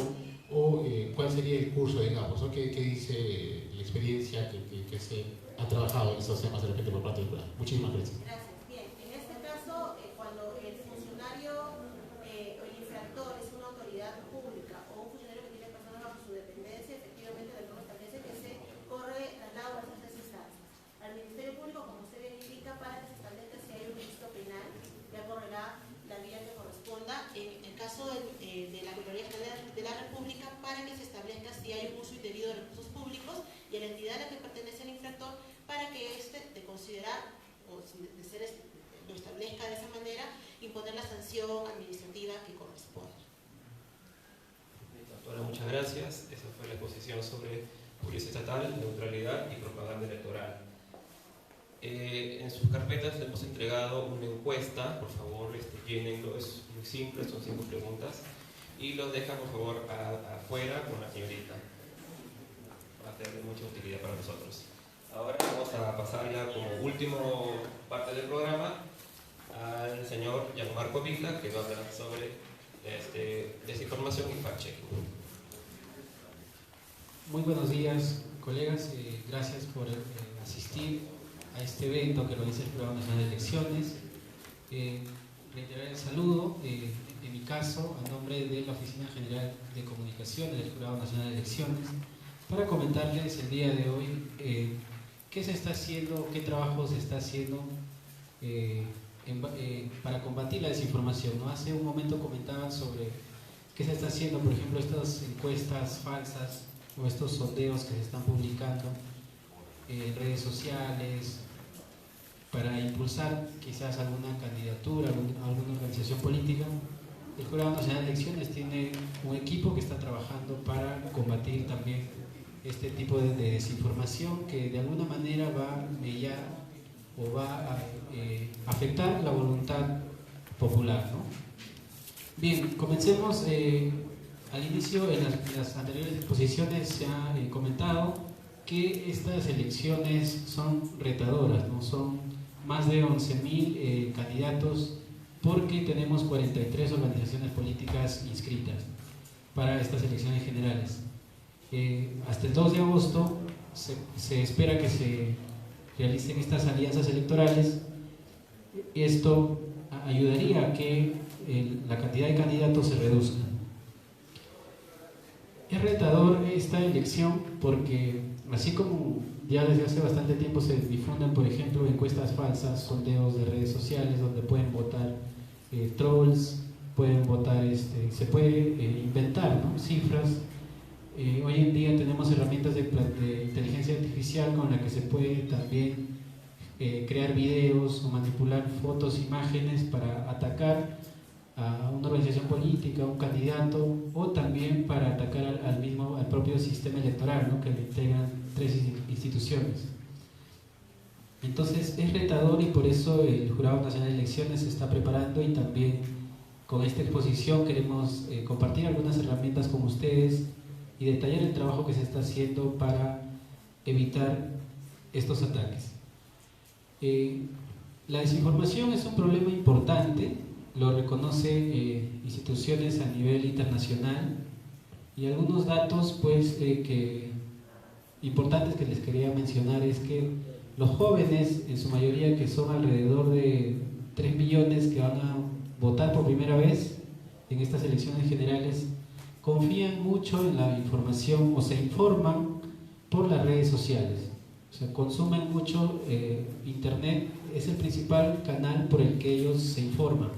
o cuál sería el curso, digamos, ¿no? ¿Qué dice la experiencia que se ha trabajado en estos temas de repente por parte del jurado? Muchísimas gracias. Gracias. Bien, en este caso, cuando el funcionario o el infractor es una autoridad pública o un funcionario que tiene personas bajo su dependencia, efectivamente la norma establece que se corre traslado a esas 3 instancias. Al Ministerio Público, como usted bien indica, para que se establezca si hay un registro penal, ya correrá la vía que corresponda. En el caso de la Contraloría General de la República, para que se establezca si hay un uso indebido de recursos públicos, y a la entidad a la que pertenece el infractor, para que de considerar o de ser lo establezca de esa manera, imponer la sanción administrativa que corresponda. Doctora, muchas gracias. Esa fue la exposición sobre publicidad estatal, neutralidad y propaganda electoral. En sus carpetas le hemos entregado una encuesta. Por favor, llénenlo. Es muy simple, son 5 preguntas. Y los dejan, por favor, afuera con la señorita. Va a ser de mucha utilidad para nosotros. Ahora vamos a pasar ya como último parte del programa al señor Gianmarco Vila, que va a hablar sobre desinformación y fact-checking. Muy buenos días, colegas. Gracias por asistir a este evento que organiza el Jurado Nacional de Elecciones. Reiterar el saludo, en mi caso, a nombre de la Oficina General de Comunicaciones del Jurado Nacional de Elecciones, para comentarles el día de hoy qué se está haciendo, qué trabajo se está haciendo para combatir la desinformación, ¿no? Hace un momento comentaban sobre qué se está haciendo, por ejemplo, estas encuestas falsas o estos sondeos que se están publicando en redes sociales para impulsar quizás alguna candidatura, alguna organización política. El Jurado Nacional de Elecciones tiene un equipo que está trabajando para combatir también este tipo de desinformación que de alguna manera va a mellar o va a afectar la voluntad popular, ¿no? Bien, comencemos Al inicio, en las anteriores exposiciones se ha comentado que estas elecciones son retadoras, ¿no? Son más de 11.000 candidatos porque tenemos 43 organizaciones políticas inscritas para estas elecciones generales. Hasta el 2 de agosto se espera que se realicen estas alianzas electorales. Esto ayudaría a que la cantidad de candidatos se reduzca. Es retador esta elección porque, así como ya desde hace bastante tiempo se difunden, por ejemplo, encuestas falsas, sondeos de redes sociales donde pueden votar trolls, pueden votar, se puede inventar, ¿no?, cifras. Hoy en día tenemos herramientas de inteligencia artificial con la que se puede también crear videos o manipular fotos, imágenes para atacar a una organización política, a un candidato, o también para atacar al propio sistema electoral, ¿no?, que le integran 3 instituciones. Entonces es retador y por eso el Jurado Nacional de Elecciones se está preparando, y también con esta exposición queremos compartir algunas herramientas con ustedes y detallar el trabajo que se está haciendo para evitar estos ataques. La desinformación es un problema importante, lo reconocen instituciones a nivel internacional, y algunos datos pues, importantes que les quería mencionar es que los jóvenes, en su mayoría, que son alrededor de 3 millones que van a votar por primera vez en estas elecciones generales, confían mucho en la información o se informan por las redes sociales. O sea, consumen mucho internet, es el principal canal por el que ellos se informan,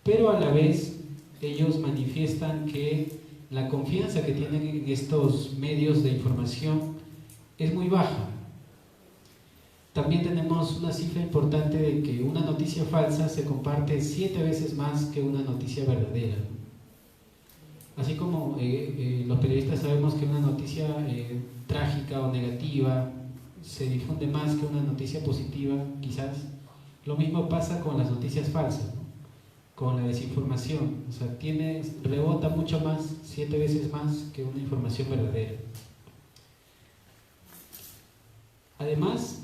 pero a la vez ellos manifiestan que la confianza que tienen en estos medios de información es muy baja. También tenemos una cifra importante de que una noticia falsa se comparte 7 veces más que una noticia verdadera. Así como los periodistas sabemos que una noticia trágica o negativa se difunde más que una noticia positiva, quizás lo mismo pasa con las noticias falsas, ¿no?, con la desinformación. O sea, rebota mucho más, 7 veces más que una información verdadera. Además,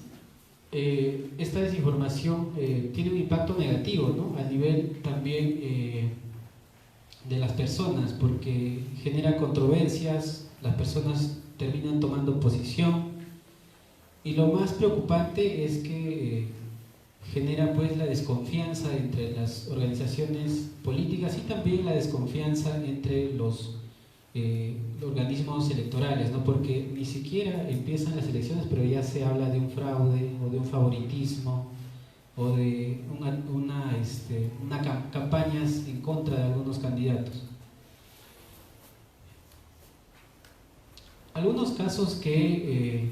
esta desinformación tiene un impacto negativo, ¿no?, a nivel también de las personas, porque genera controversias, las personas terminan tomando posición, y lo más preocupante es que genera pues la desconfianza entre las organizaciones políticas y también la desconfianza entre los organismos electorales, ¿no?, porque ni siquiera empiezan las elecciones pero ya se habla de un fraude o de un favoritismo o de campañas en contra de algunos candidatos. Algunos casos que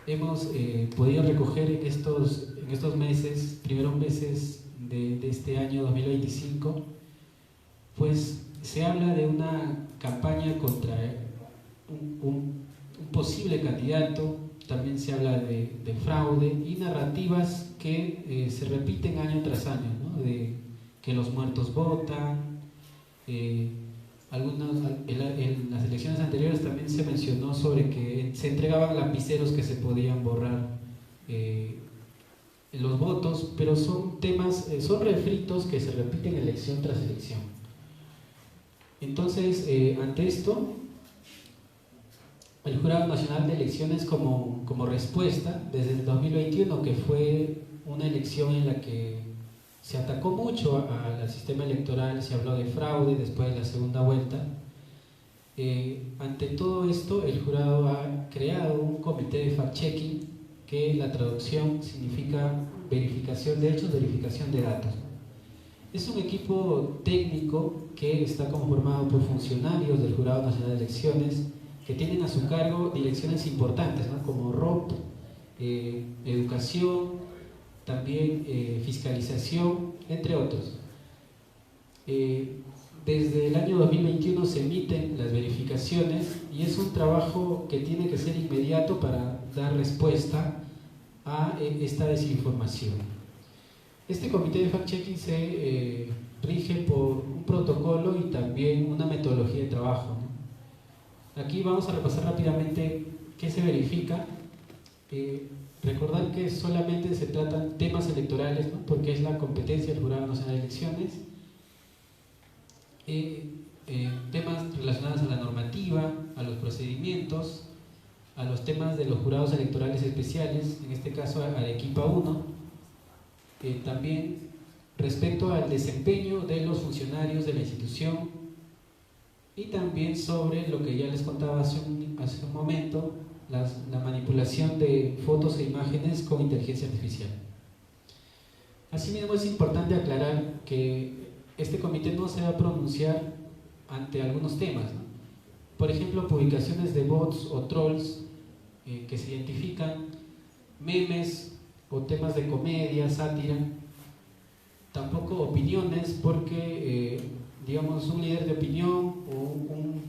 hemos podido recoger en estos meses, primeros meses de este año 2025, pues se habla de una campaña contra un posible candidato, también se habla de fraude y narrativas que se repiten año tras año, ¿no?, de que los muertos votan. En las elecciones anteriores también se mencionó sobre que se entregaban lapiceros que se podían borrar los votos, pero son temas, son refritos que se repiten elección tras elección. Entonces, ante esto, el Jurado Nacional de Elecciones como respuesta, desde el 2021, que fue una elección en la que se atacó mucho al sistema electoral, se habló de fraude después de la segunda vuelta, ante todo esto el jurado ha creado un comité de fact-checking, que la traducción significa verificación de hechos, verificación de datos. Es un equipo técnico que está conformado por funcionarios del Jurado Nacional de Elecciones que tienen a su cargo direcciones importantes, ¿no?, como ROP, educación, también fiscalización, entre otros. Desde el año 2021 se emiten las verificaciones y es un trabajo que tiene que ser inmediato para dar respuesta a esta desinformación. Este comité de fact-checking se rige por un protocolo y también una metodología de trabajo, ¿no? Aquí vamos a repasar rápidamente qué se verifica. Recordar que solamente se tratan temas electorales, ¿no? Porque es la competencia del Jurado Nacional de Elecciones. Temas relacionados a la normativa, a los procedimientos, a los temas de los jurados electorales especiales, en este caso a Arequipa 1, también respecto al desempeño de los funcionarios de la institución y también sobre lo que ya les contaba hace un momento, la manipulación de fotos e imágenes con inteligencia artificial. Asimismo, es importante aclarar que este comité no se va a pronunciar ante algunos temas, ¿no? Por ejemplo, publicaciones de bots o trolls que se identifican, memes o temas de comedia, sátira, tampoco opiniones, porque digamos un líder de opinión o un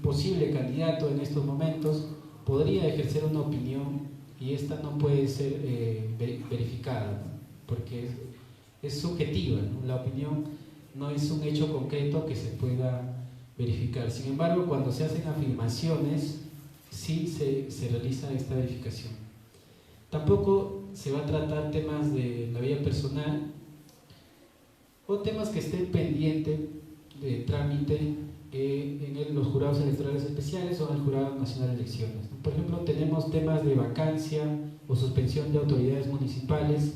posible candidato en estos momentos podría ejercer una opinión y esta no puede ser verificada, ¿no? Porque es subjetiva, ¿no? La opinión no es un hecho concreto que se pueda verificar. Sin embargo, cuando se hacen afirmaciones, sí se realiza esta verificación. Tampoco se va a tratar temas de la vida personal o temas que estén pendientes de trámite en los jurados electorales especiales o en el Jurado Nacional de Elecciones. Por ejemplo, tenemos temas de vacancia o suspensión de autoridades municipales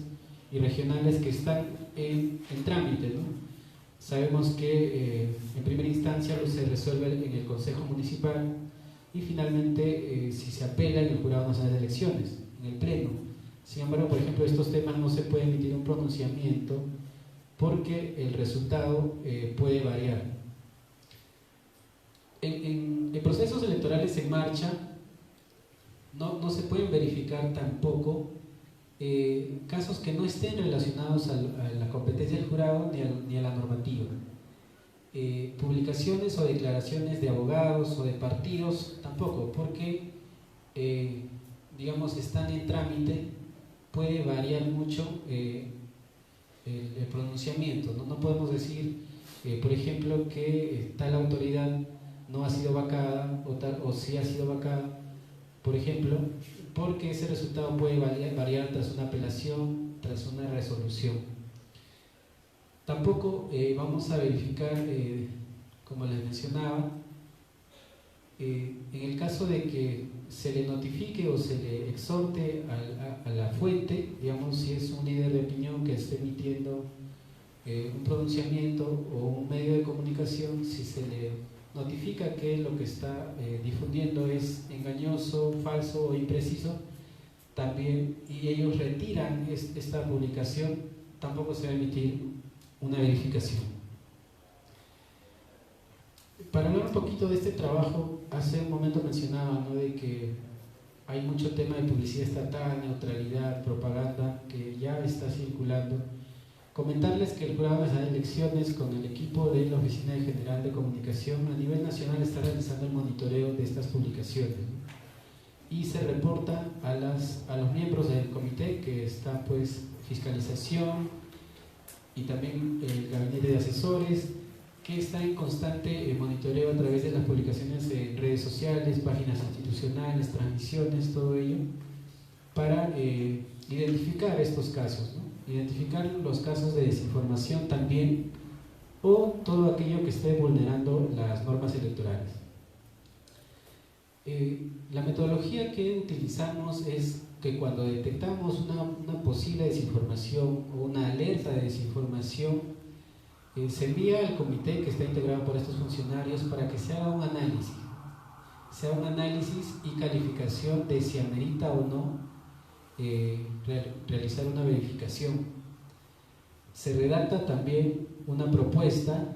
y regionales que están en trámite, ¿no? Sabemos que en primera instancia se resuelve en el Consejo Municipal y finalmente si se apela en el Jurado Nacional de Elecciones, en el Pleno. Sin embargo, por ejemplo, estos temas no se puede emitir un pronunciamiento porque el resultado puede variar. En procesos electorales en marcha no se pueden verificar tampoco casos que no estén relacionados a la competencia del jurado ni a la normativa. Publicaciones o declaraciones de abogados o de partidos tampoco, porque digamos están en trámite, puede variar mucho el pronunciamiento, ¿no? No podemos decir, por ejemplo, que tal autoridad no ha sido vacada o sí ha sido vacada, por ejemplo, porque ese resultado puede variar tras una apelación, tras una resolución. Tampoco vamos a verificar, como les mencionaba, en el caso de que se le notifique o se le exhorte a la fuente, digamos, si es un líder de opinión que esté emitiendo un pronunciamiento o un medio de comunicación, si se le notifica que lo que está difundiendo es engañoso, falso o impreciso, también, y ellos retiran esta publicación, tampoco se va a emitir una verificación. Para hablar un poquito de este trabajo, hace un momento mencionaba, ¿no?, de que hay mucho tema de publicidad estatal, neutralidad, propaganda, que ya está circulando. Comentarles que el Jurado Nacional de Elecciones, con el equipo de la Oficina General de Comunicación a nivel nacional, está realizando el monitoreo de estas publicaciones, ¿no? Y se reporta a los miembros del comité, que está pues fiscalización y también el gabinete de asesores, que está en constante monitoreo a través de las publicaciones en redes sociales, páginas institucionales, transmisiones, todo ello, para identificar estos casos, ¿no? Identificar los casos de desinformación también, o todo aquello que esté vulnerando las normas electorales. La metodología que utilizamos es que cuando detectamos una posible desinformación o una alerta de desinformación, se envía al comité que está integrado por estos funcionarios para que se haga un análisis. Se haga un análisis y calificación de si amerita o no realizar una verificación. Se redacta también una propuesta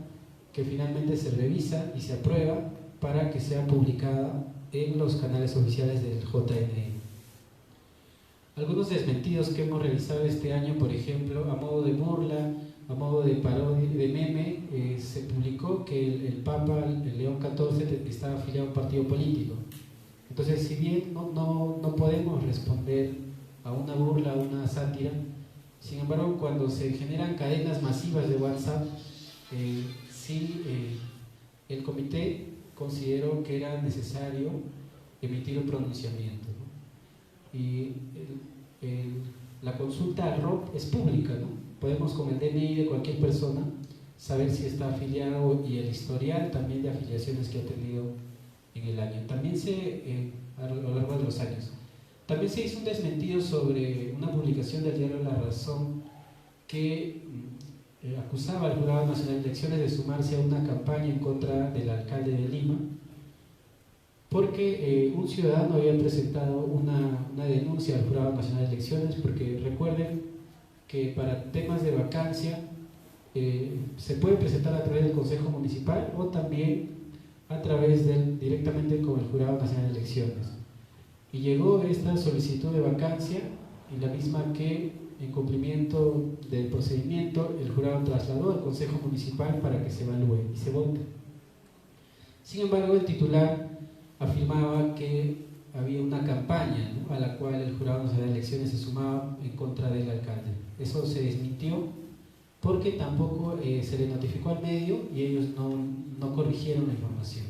que finalmente se revisa y se aprueba para que sea publicada en los canales oficiales del JNE. Algunos desmentidos que hemos realizado este año, por ejemplo, a modo de burla, a modo de parodia, de meme, se publicó que el Papa, el León XIV, estaba afiliado a un partido político. Entonces, si bien no podemos responder a una burla, a una sátira, sin embargo, cuando se generan cadenas masivas de WhatsApp, sí el comité consideró que era necesario emitir un pronunciamiento, ¿no? Y la consulta al ROP es pública, ¿no? Podemos con el DNI de cualquier persona saber si está afiliado y el historial también de afiliaciones que ha tenido en el año. También a lo largo de los años. También se hizo un desmentido sobre una publicación del diario La Razón que acusaba al Jurado Nacional de Elecciones de sumarse a una campaña en contra del alcalde de Lima, porque un ciudadano había presentado una denuncia al Jurado Nacional de Elecciones, porque recuerden que para temas de vacancia se puede presentar a través del Consejo Municipal o también a través directamente con el Jurado Nacional de Elecciones. Y llegó esta solicitud de vacancia y la misma que en cumplimiento del procedimiento el jurado trasladó al Consejo Municipal para que se evalúe y se vote. Sin embargo, el titular afirmaba que había una campaña, ¿no?, a la cual el Jurado Nacional de Elecciones se sumaba en contra del alcalde. Eso se desmintió porque tampoco se le notificó al medio y ellos no corrigieron la información.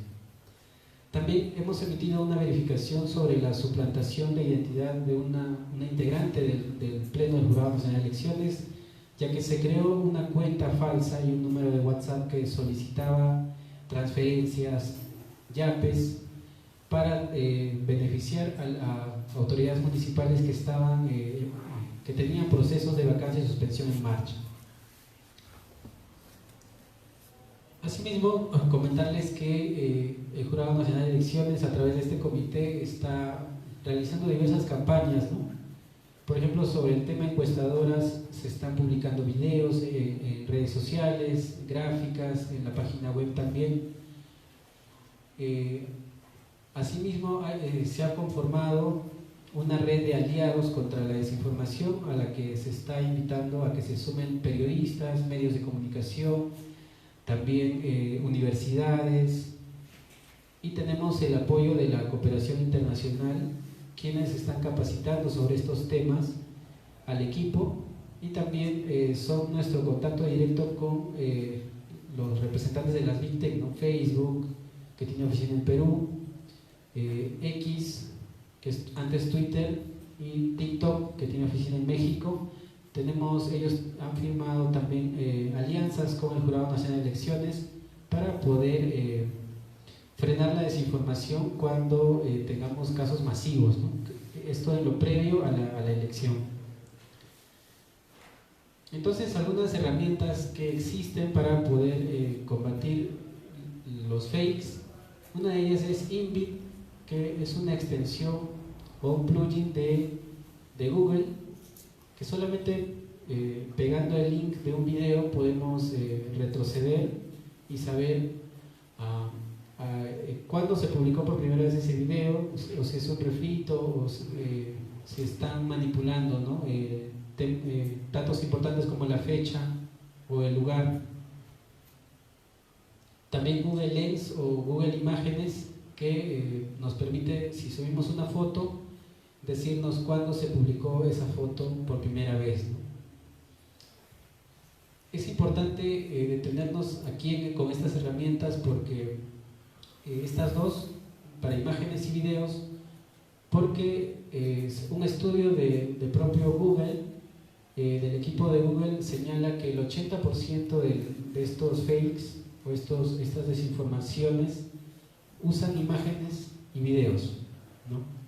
También hemos emitido una verificación sobre la suplantación de identidad de una integrante del Pleno del Jurado Nacional de Elecciones, ya que se creó una cuenta falsa y un número de WhatsApp que solicitaba transferencias, yapes, para beneficiar a autoridades municipales que tenían procesos de vacancia y suspensión en marcha. Asimismo, comentarles que el Jurado Nacional de Elecciones, a través de este comité, está realizando diversas campañas, ¿no? Por ejemplo, sobre el tema encuestadoras, se están publicando videos en redes sociales, gráficas, en la página web también. Asimismo, se ha conformado una red de aliados contra la desinformación, a la que se está invitando a que se sumen periodistas, medios de comunicación, también universidades, y tenemos el apoyo de la cooperación internacional, quienes están capacitando sobre estos temas al equipo, y también son nuestro contacto directo con los representantes de las Big Tech, ¿no? Facebook, que tiene oficina en Perú, X, que es antes Twitter, y TikTok, que tiene oficina en México. Ellos han firmado también alianzas con el Jurado Nacional de Elecciones para poder frenar la desinformación cuando tengamos casos masivos, ¿no? Esto es lo previo a la elección. Entonces, algunas herramientas que existen para poder combatir los fakes. Una de ellas es Invit, que es una extensión o un plugin de Google, que solamente pegando el link de un video podemos retroceder y saber cuándo se publicó por primera vez ese video, o si es un refrito, o si están manipulando, ¿no?, datos importantes como la fecha o el lugar. También Google Lens o Google Imágenes, que nos permite, si subimos una foto, decirnos cuándo se publicó esa foto por primera vez, ¿no? Es importante detenernos aquí con estas herramientas, porque estas dos, para imágenes y videos, porque un estudio de propio Google, del equipo de Google, señala que el 80% de estos fakes o estas desinformaciones usan imágenes y videos, ¿no?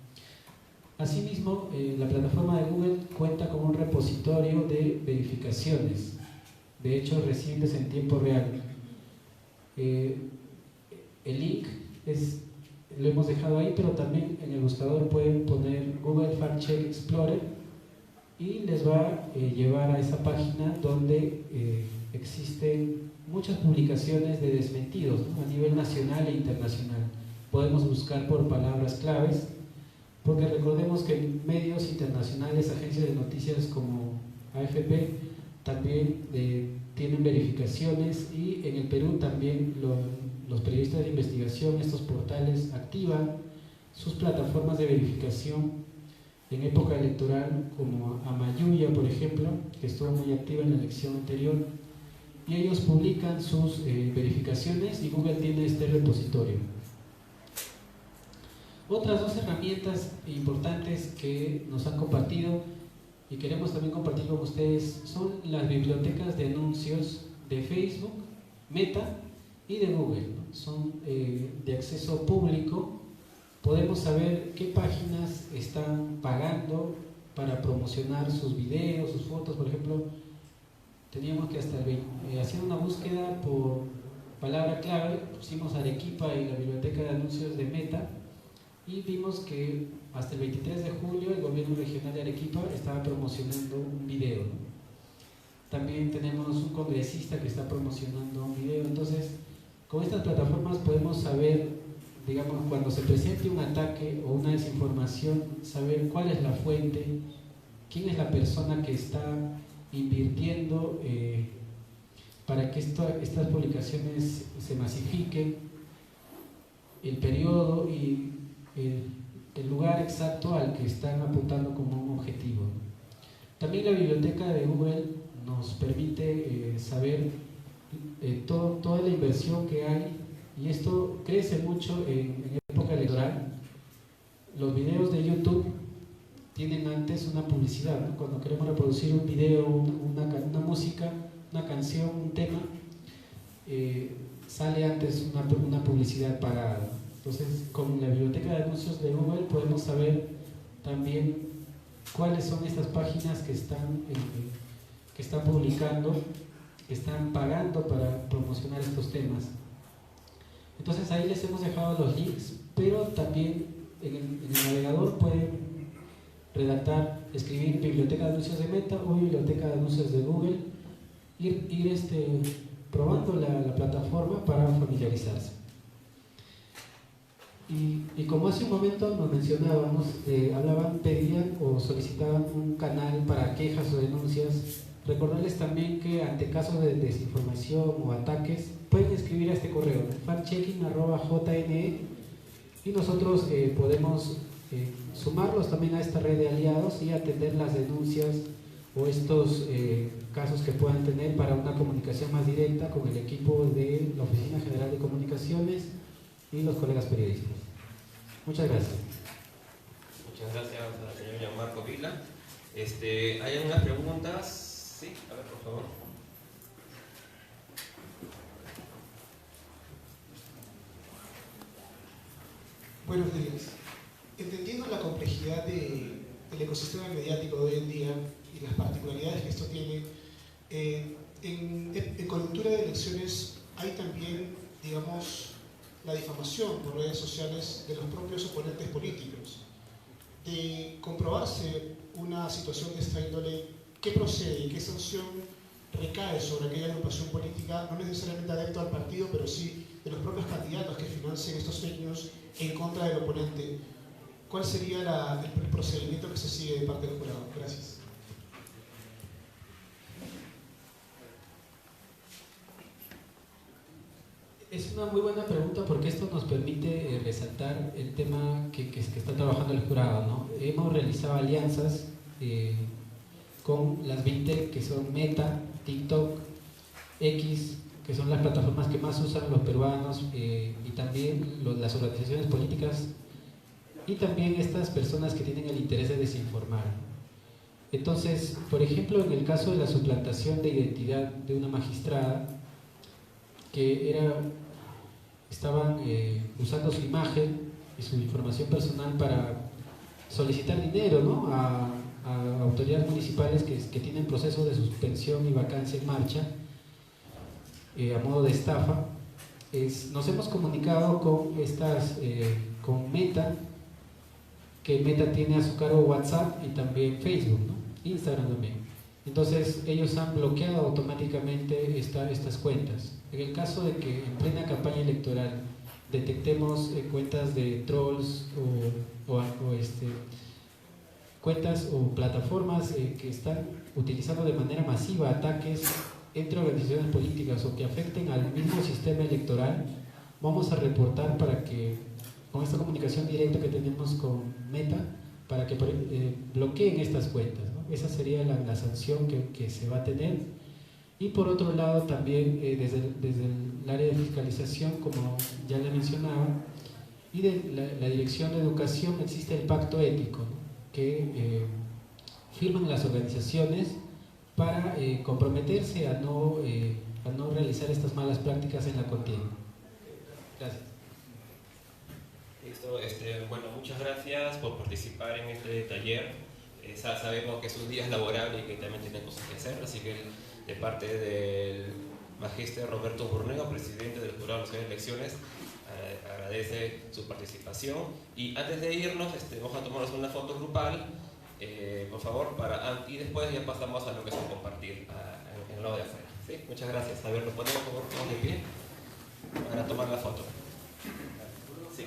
Asimismo, la plataforma de Google cuenta con un repositorio de verificaciones de hechos recientes en tiempo real. El link lo hemos dejado ahí, pero también en el buscador pueden poner Google Fact Check Explorer y les va a llevar a esa página donde existen muchas publicaciones de desmentidos, ¿no?, a nivel nacional e internacional. Podemos buscar por palabras claves, porque recordemos que medios internacionales, agencias de noticias como AFP, también tienen verificaciones, y en el Perú también los periodistas de investigación, estos portales, activan sus plataformas de verificación en época electoral, como Amayuya, por ejemplo, que estuvo muy activa en la elección anterior, y ellos publican sus verificaciones y Google tiene este repositorio. Otras dos herramientas importantes que nos han compartido y queremos también compartir con ustedes son las bibliotecas de anuncios de Facebook, Meta y de Google, ¿no? Son de acceso público. Podemos saber qué páginas están pagando para promocionar sus videos, sus fotos. Por ejemplo, teníamos que hacer una búsqueda por palabra clave, pusimos Arequipa y la biblioteca de anuncios de Meta y vimos que hasta el 23 de julio el gobierno regional de Arequipa estaba promocionando un video, ¿no? También tenemos un congresista que está promocionando un video. Entonces, con estas plataformas podemos saber, digamos, cuando se presente un ataque o una desinformación, saber cuál es la fuente, quién es la persona que está invirtiendo para que estas publicaciones se masifiquen, el periodo y el lugar exacto al que están apuntando como un objetivo. También la biblioteca de Google nos permite saber toda la inversión que hay, y esto crece mucho en época electoral. Los videos de YouTube tienen antes una publicidad, ¿no? Cuando queremos reproducir un video, una música, una canción, un tema, sale antes una publicidad pagada. Entonces, con la biblioteca de anuncios de Google podemos saber también cuáles son estas páginas que están publicando, que están pagando para promocionar estos temas. Entonces ahí les hemos dejado los links, pero también en el navegador pueden redactar, escribir biblioteca de anuncios de Meta o biblioteca de anuncios de Google, ir probando la plataforma para familiarizarse. Y como hace un momento nos mencionábamos, pedían o solicitaban un canal para quejas o denuncias. Recordarles también que ante casos de desinformación o ataques pueden escribir a este correo, factchecking@jne, y nosotros podemos sumarlos también a esta red de aliados y atender las denuncias o estos casos que puedan tener para una comunicación más directa con el equipo de la Oficina General de Comunicaciones y los colegas periodistas. Muchas gracias. Muchas gracias al señor Gianmarco Vila. ¿Hay algunas preguntas? Sí, a ver, por favor. Buenos días. Entendiendo la complejidad del ecosistema mediático de hoy en día y las particularidades que esto tiene, en coyuntura de elecciones hay también, digamos, la difamación por redes sociales de los propios oponentes políticos. De comprobarse una situación de esta índole, ¿qué procede y qué sanción recae sobre aquella agrupación política, no necesariamente adepto al partido, pero sí de los propios candidatos que financien estos fake news en contra del oponente? ¿Cuál sería el procedimiento que se sigue de parte del jurado? Gracias. Es una muy buena pregunta porque esto nos permite resaltar el tema que está trabajando el jurado, ¿no? Hemos realizado alianzas con las Big Tech, que son Meta, TikTok, X, que son las plataformas que más usan los peruanos, y también las organizaciones políticas y también estas personas que tienen el interés de desinformar. Entonces, por ejemplo, en el caso de la suplantación de identidad de una magistrada, que estaban usando su imagen y su información personal para solicitar dinero, ¿no?, a autoridades municipales que tienen procesos de suspensión y vacancia en marcha, a modo de estafa. Nos hemos comunicado con Meta, que Meta tiene a su cargo WhatsApp y también Facebook, ¿no?, Instagram también. Entonces ellos han bloqueado automáticamente estas cuentas. En el caso de que en plena campaña electoral detectemos cuentas de trolls cuentas o plataformas que están utilizando de manera masiva ataques entre organizaciones políticas o que afecten al mismo sistema electoral, vamos a reportar para que, con esta comunicación directa que tenemos con Meta, para que bloqueen estas cuentas, ¿no? Esa sería la sanción que se va a tener. Y por otro lado también desde el área de fiscalización, como ya le mencionaba, y de la Dirección de Educación existe el pacto ético, ¿no?, que firman las organizaciones para comprometerse a no realizar estas malas prácticas en la contienda. Gracias. Listo, bueno, muchas gracias por participar en este taller. Sabemos que es un día laborable y que también tienen cosas que hacer, así que de parte del magíster Roberto Burneo, presidente del Jurado Nacional de Elecciones, agradece su participación. Y antes de irnos, vamos a tomarnos una foto grupal, por favor, y después ya pasamos a lo que es compartir en el lado de afuera. ¿Sí? Muchas gracias. A ver, nos ponemos, por favor, todos de pie para tomar la foto. Sí.